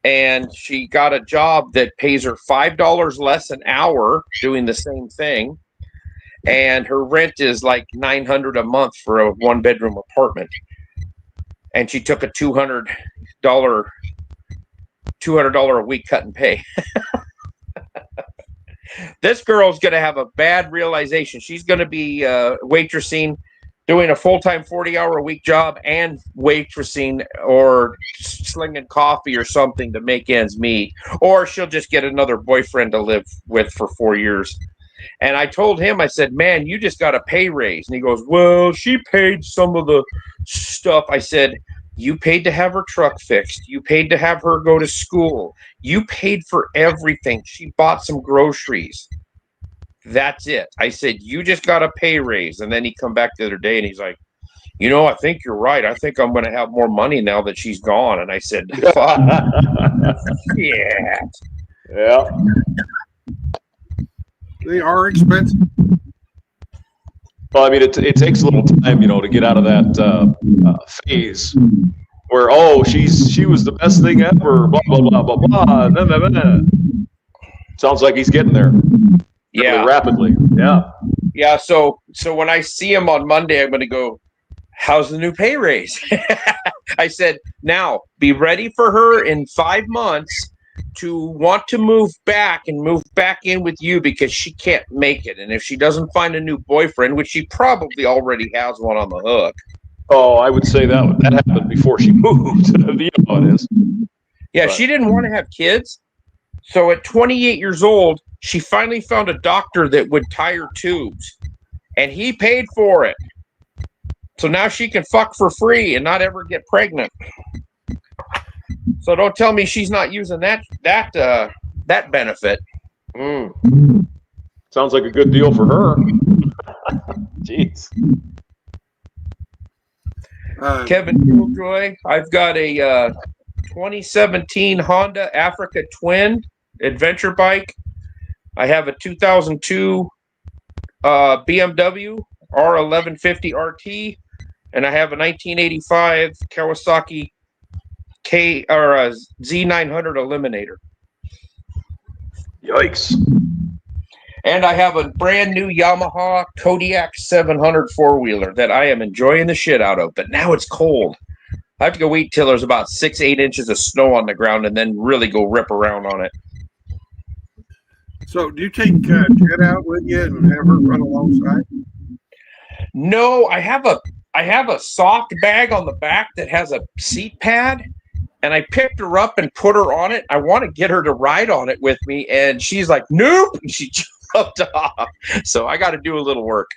Speaker 2: and she got a job that pays her $5 less an hour doing the same thing. And her rent is like $900 a month for a one-bedroom apartment. And she took a $200 a week cut and pay. This girl's going to have a bad realization. She's going to be waitressing, doing a full-time 40-hour-a-week job and waitressing or slinging coffee or something to make ends meet. Or she'll just get another boyfriend to live with for 4 years. And I told him, I said, man, you just got a pay raise. And he goes, well, she paid some of the stuff. I said, you paid to have her truck fixed. You paid to have her go to school. You paid for everything. She bought some groceries. That's it. I said, you just got a pay raise. And then he come back the other day and he's like, you know, I think you're right. I think I'm going to have more money now that she's gone. And I said, fuck. Yeah.
Speaker 5: Yeah.
Speaker 1: They are expensive.
Speaker 5: Well, I mean, it takes a little time, to get out of that phase where, she was the best thing ever, blah, blah, blah, blah, blah. Blah, blah, blah. Sounds like he's getting there.
Speaker 2: Yeah.
Speaker 5: Really rapidly. Yeah.
Speaker 2: Yeah. So when I see him on Monday, I'm going to go, how's the new pay raise? I said, now be ready for her in 5 months to want to move back in with you because she can't make it. And if she doesn't find a new boyfriend, which she probably already has one on the hook.
Speaker 5: Oh, I would say that happened before she moved. You know how it is.
Speaker 2: Yeah,
Speaker 5: But
Speaker 2: she didn't want to have kids. So at 28 years old, she finally found a doctor that would tie her tubes. And he paid for it. So now she can fuck for free and not ever get pregnant. So don't tell me she's not using that benefit.
Speaker 5: Sounds like a good deal for her. Jeez.
Speaker 2: Kevin Killjoy, I've got a 2017 Honda Africa Twin adventure bike. I have a 2002 BMW R1150 RT, and I have a 1985 Kawasaki Z900 Eliminator.
Speaker 5: Yikes.
Speaker 2: And I have a brand new Yamaha Kodiak 700 four-wheeler that I am enjoying the shit out of. But now it's cold. I have to go wait till there's about 6-8 inches of snow on the ground and then really go rip around on it.
Speaker 1: So do you take Jet out with you and have her run alongside?
Speaker 2: No, I have a soft bag on the back that has a seat pad. And I picked her up and put her on it. I want to get her to ride on it with me. And she's like, nope. And she jumped off. So I got to do a little work.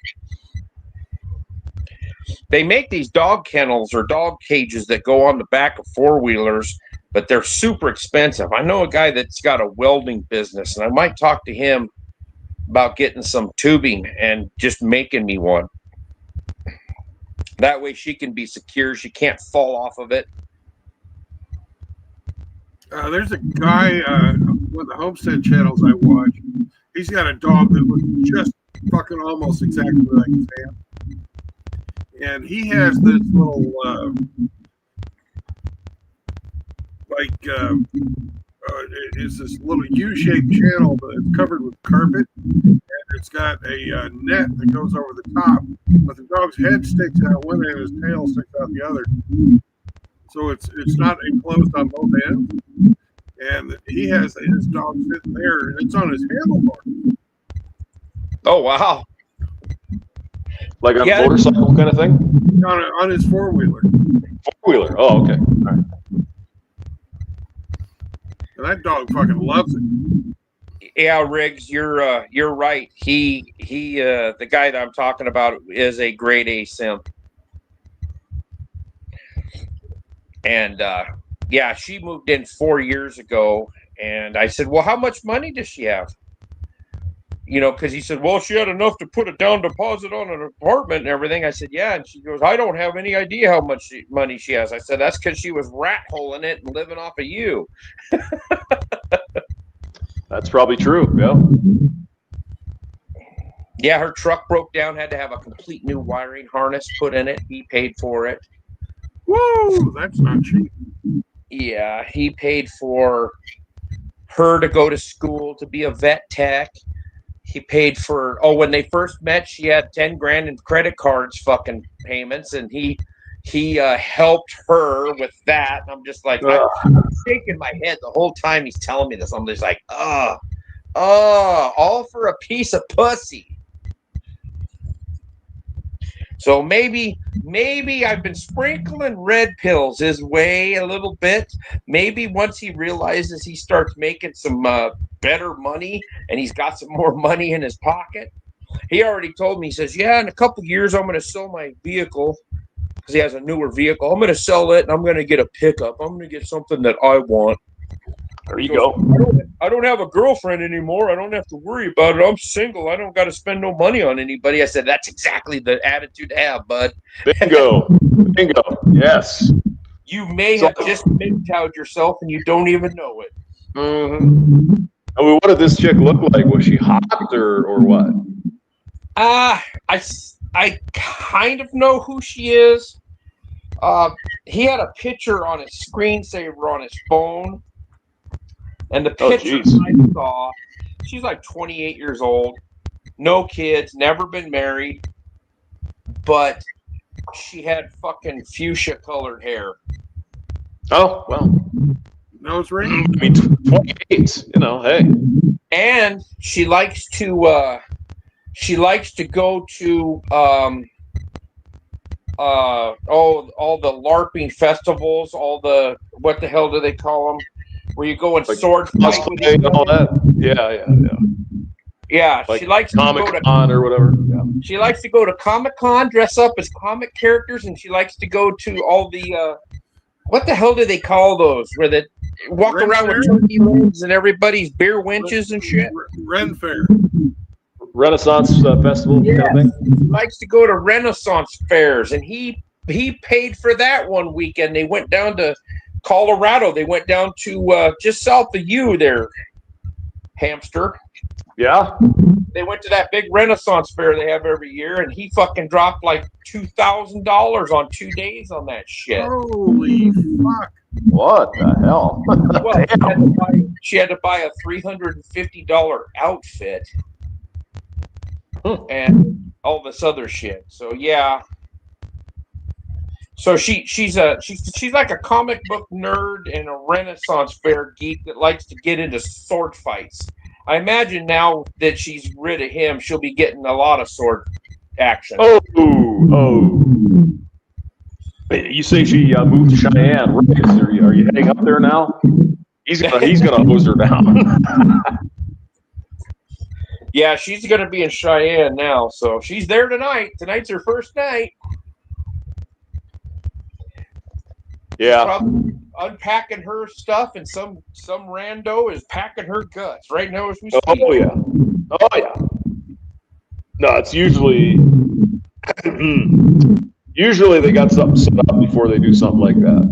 Speaker 2: They make these dog kennels or dog cages that go on the back of four-wheelers, but they're super expensive. I know a guy that's got a welding business, and I might talk to him about getting some tubing and just making me one. That way she can be secure. She can't fall off of it.
Speaker 1: There's a guy, one of the Homestead channels I watch. He's got a dog that looks just fucking almost exactly like Sam. and he has this little it's this little U-shaped channel that's covered with carpet, and it's got a net that goes over the top, but the dog's head sticks out one end, his tail sticks out the other. So it's not enclosed on both ends, and he has his dog sitting there, and it's on his handlebar.
Speaker 2: Oh wow!
Speaker 5: Like a
Speaker 2: Yeah.
Speaker 5: motorcycle kind of thing?
Speaker 1: On his four-wheeler.
Speaker 5: Four-wheeler. Oh, okay. All right.
Speaker 1: And that dog fucking loves it.
Speaker 2: Yeah, Riggs, you're right. He the guy that I'm talking about is a grade A simp. And yeah, she moved in 4 years ago, and I said, "Well, how much money does she have?" You know, because he said, "Well, she had enough to put a down deposit on an apartment and everything." I said, "Yeah," and she goes, "I don't have any idea how much money she has." I said, "That's because she was rat holing it and living off of you."
Speaker 5: That's probably true. Yeah.
Speaker 2: Yeah, her truck broke down, had to have a complete new wiring harness put in it. He paid for it.
Speaker 1: Woo! That's not cheap.
Speaker 2: Yeah, he paid for her to go to school to be a vet tech. He paid for, when they first met, she had 10 grand in credit cards fucking payments, and he helped her with that. And I'm just like, I'm shaking my head the whole time he's telling me this. I'm just like, all for a piece of pussy. So maybe I've been sprinkling red pills his way a little bit. Maybe once he realizes he starts making some better money and he's got some more money in his pocket. He already told me, he says, yeah, in a couple years I'm going to sell my vehicle because he has a newer vehicle. I'm going to sell it and I'm going to get a pickup. I'm going to get something that I want.
Speaker 5: There you go.
Speaker 2: I don't have a girlfriend anymore. I don't have to worry about it. I'm single. I don't got to spend no money on anybody. I said, that's exactly the attitude to have, bud.
Speaker 5: Bingo. Bingo. Yes.
Speaker 2: You may have just MGTOW'd yourself and you don't even know it.
Speaker 5: Mm-hmm. I mean, what did this chick look like? Was she hot or what?
Speaker 2: I kind of know who she is. He had a picture on his screensaver on his phone. And the picture I saw, she's like 28 years old, no kids, never been married, but she had fucking fuchsia colored hair.
Speaker 5: Oh, well.
Speaker 1: Nose ring?
Speaker 5: I mean, 28, hey.
Speaker 2: And she likes to go to all the LARPing festivals, all the, what the hell do they call them? Where you go and like sword fight with
Speaker 5: and all that. Yeah.
Speaker 2: Yeah, like she likes to go to
Speaker 5: Comic-Con or whatever. Yeah.
Speaker 2: She likes to go to Comic-Con, dress up as comic characters, and she likes to go to all the what the hell do they call those? Where they walk around with turkey legs and everybody's beer winches and shit.
Speaker 1: Ren Fair.
Speaker 5: Renaissance festival kind of thing.
Speaker 2: He likes to go to Renaissance fairs, and he paid for that one weekend. They went down to Colorado. They went down to just south of you there, Hamster.
Speaker 5: Yeah.
Speaker 2: They went to that big Renaissance fair they have every year, and he fucking dropped like $2,000 on 2 days on that shit.
Speaker 1: Holy fuck.
Speaker 5: What the hell?
Speaker 2: Well, she had to buy a $350 outfit and all this other shit. So yeah. So she's like a comic book nerd and a Renaissance fair geek that likes to get into sword fights. I imagine now that she's rid of him, she'll be getting a lot of sword action.
Speaker 5: Oh. You say she moved to Cheyenne. Are you heading up there now? He's gonna hose her down.
Speaker 2: Yeah, she's gonna be in Cheyenne now, so she's there tonight. Tonight's her first night.
Speaker 5: Yeah.
Speaker 2: Probably unpacking her stuff, and some rando is packing her guts right now as we speak.
Speaker 5: Oh yeah. No, it's usually they got something set up before they do something like that.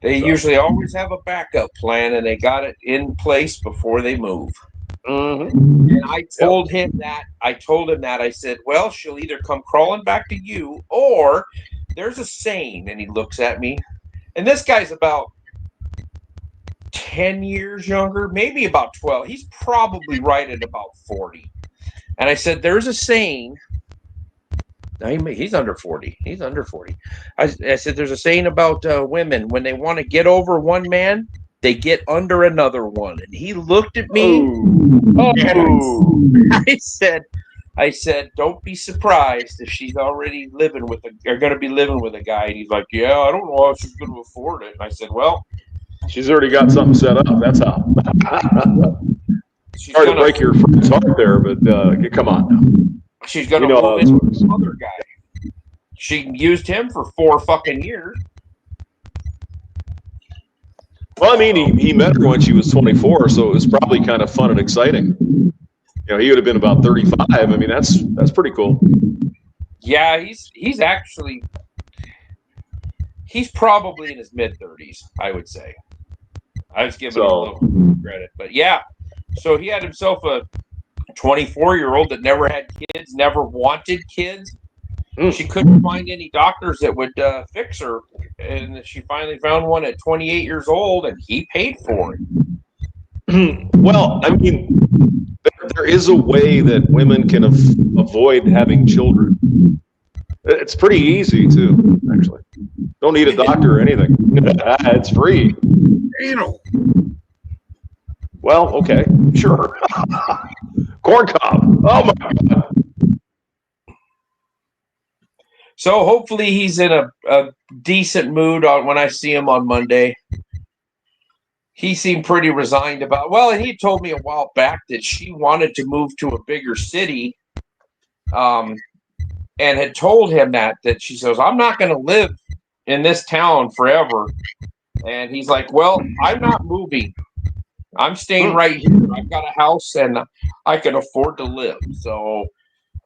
Speaker 2: They usually always have a backup plan, and they got it in place before they move.
Speaker 5: Mm-hmm.
Speaker 2: And I told him that. I said, well, she'll either come crawling back to you or there's a saying. And he looks at me. And this guy's about 10 years younger, maybe about 12. He's probably right at about 40. And I said, there's a saying. He's under 40. He's under 40. I said, there's a saying about women. When they want to get over one man, they get under another one. And he looked at me. I said, don't be surprised if she's already going to be living with a guy. And he's like, yeah, I don't know how she's going to afford it. And I said, well,
Speaker 5: she's already got something set up. That's how. Sorry to break your friend's heart there, but come on now.
Speaker 2: She's going to move into some other guy. She used him for 4 fucking years.
Speaker 5: Well, I mean, he met her when she was 24, so it was probably kind of fun and exciting. You know, he would have been about 35. I mean, that's pretty cool.
Speaker 2: Yeah, he's probably in his mid-30s, I would say. I was giving him a little credit, but yeah. So he had himself a 24-year-old that never had kids, never wanted kids. She couldn't find any doctors that would fix her, and she finally found one at 28 years old, and he paid for it.
Speaker 5: Well, I mean, there is a way that women can avoid having children. It's pretty easy too, actually. Don't need a doctor or anything. It's free.
Speaker 1: Anal.
Speaker 5: Well, okay, sure. Corn cob. Oh my God.
Speaker 2: So hopefully he's in a decent mood when I see him on Monday. He seemed pretty resigned about. Well, he told me a while back that she wanted to move to a bigger city, and had told him that she says, I'm not going to live in this town forever. And he's like, well, I'm not moving. I'm staying right here. I've got a house and I can afford to live. So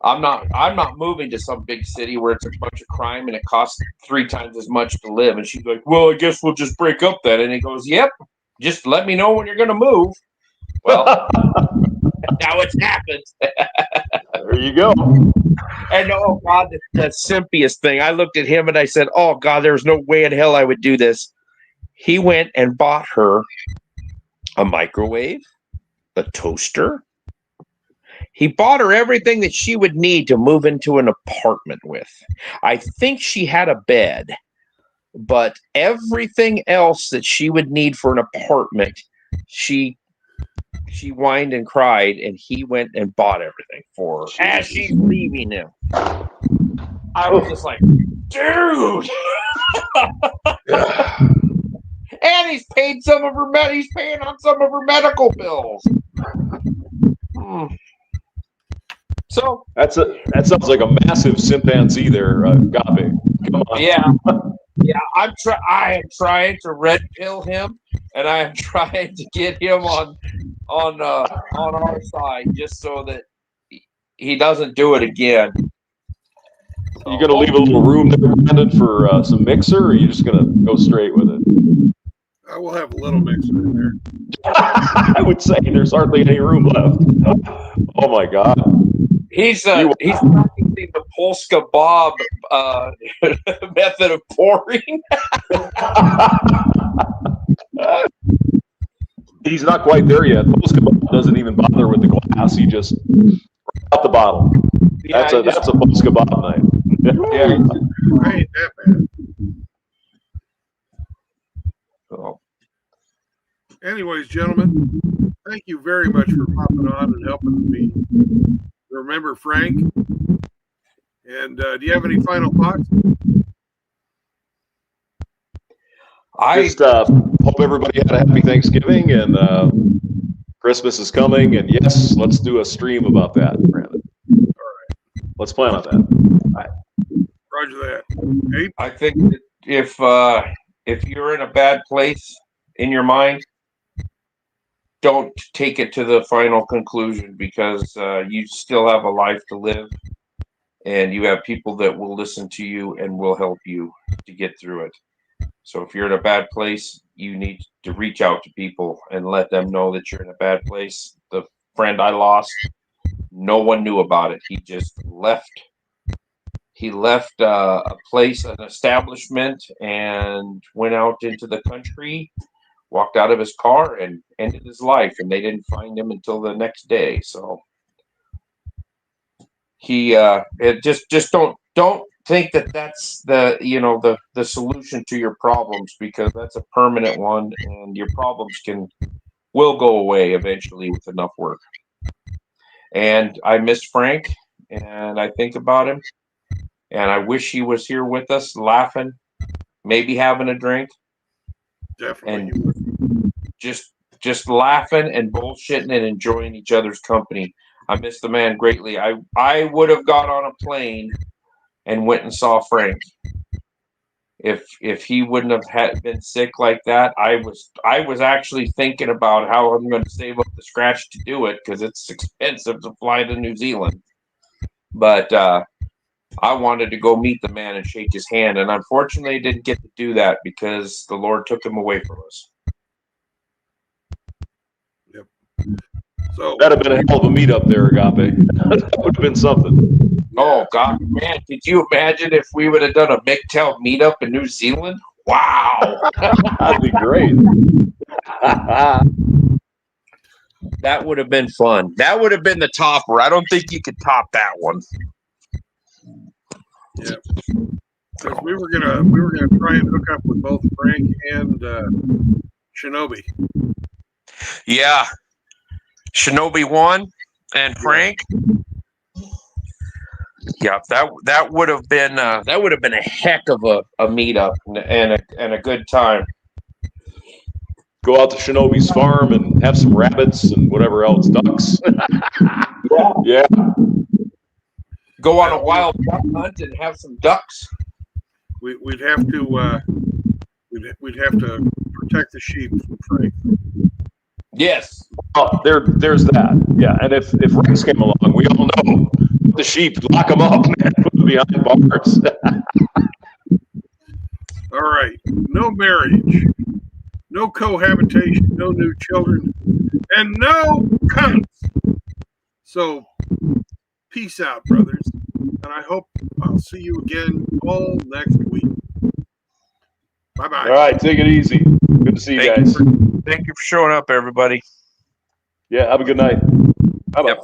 Speaker 2: I'm not moving to some big city where it's a bunch of crime and it costs 3 times as much to live. And she's like, well, I guess we'll just break up then. And he goes, yep, just let me know when you're going to move. Well, now it's happened.
Speaker 5: There you go.
Speaker 2: And oh God, the simpiest thing. I looked at him and I said, oh God, there's no way in hell I would do this. He went and bought her a microwave, a toaster. He bought her everything that she would need to move into an apartment with. I think she had a bed, but everything else that she would need for an apartment, she whined and cried, and he went and bought everything for her as she's leaving him. I was just like, dude. And he's paying on some of her medical bills. So
Speaker 5: that sounds like a massive chimpanzee there, Gabe. Come on.
Speaker 2: Yeah. I am trying to red pill him, and I am trying to get him on our side, just so that he doesn't do it again. So,
Speaker 5: you gonna leave a little room there, Brandon, for some mixer, or are you just gonna go straight with it?
Speaker 1: I will have a little mixer in there.
Speaker 5: I would say there's hardly any room left. Oh my God.
Speaker 2: He's practicing the Polska Bob method of pouring.
Speaker 5: He's not quite there yet. Polska Bob doesn't even bother with the glass. He just out the bottle.
Speaker 2: Yeah,
Speaker 5: that's a Polska Bob night.
Speaker 2: Yeah.
Speaker 1: I ain't that bad.
Speaker 2: So.
Speaker 1: Anyways, gentlemen, thank you very much for popping on and helping me remember Frank. And do you have any final thoughts?
Speaker 5: I just hope everybody had a happy Thanksgiving, and Christmas is coming. And yes, let's do a stream about that, Brandon. All right, let's plan on that. All right.
Speaker 1: Roger that. Abe?
Speaker 2: I think that if you're in a bad place in your mind, don't take it to the final conclusion, because you still have a life to live, and you have people that will listen to you and will help you to get through it. So if you're in a bad place, you need to reach out to people and let them know that you're in a bad place. The friend I lost. No one knew about it. He just left. He left a place, an establishment, and went out into the country, walked out of his car, and ended his life. And they didn't find him until the next day. So just don't think that that's the solution to your problems, because that's a permanent one, and your problems will go away eventually with enough work. And I miss Frank, and I think about him, and I wish he was here with us, laughing, maybe having a drink,
Speaker 1: Definitely.
Speaker 2: and just laughing and bullshitting and enjoying each other's company. I miss the man greatly. I would have got on a plane and went and saw Frank if he wouldn't have been sick like that. I was actually thinking about how I'm going to save up the scratch to do it, because it's expensive to fly to New Zealand. But I wanted to go meet the man and shake his hand, and unfortunately, I didn't get to do that because the Lord took him away from us.
Speaker 1: Yep. So
Speaker 5: That'd have been a hell of a meetup there, Agape. That would have been something.
Speaker 2: Oh God, man! Could you imagine if we would have done a MGTOW meetup in New Zealand? Wow,
Speaker 5: That'd be great.
Speaker 2: that would have been fun. That would have been the topper. I don't think you could top that one.
Speaker 1: yeah, because we were gonna try and hook up with both Frank and Shinobi.
Speaker 2: Yeah, Shinobi 1 and Frank. Yeah, that would have been a heck of a meetup and a good time.
Speaker 5: Go out to Shinobi's farm and have some rabbits and whatever else, ducks. Yeah.
Speaker 2: Go on a wild duck hunt and have some ducks.
Speaker 1: We'd have to protect the sheep from Frank.
Speaker 2: Yes.
Speaker 5: Oh, there's that. Yeah, and if Rex came along, we all know the sheep, lock them up, man, put them behind bars.
Speaker 1: All right, no marriage, no cohabitation, no new children, and no cunts. So, peace out, brothers, and I hope I'll see you again all next week. Bye-bye.
Speaker 5: All right, take it easy. Good to see you
Speaker 2: Thank
Speaker 5: guys.
Speaker 2: Thank you for showing up, everybody.
Speaker 5: Yeah, have a good night. Bye-bye.
Speaker 2: Yep.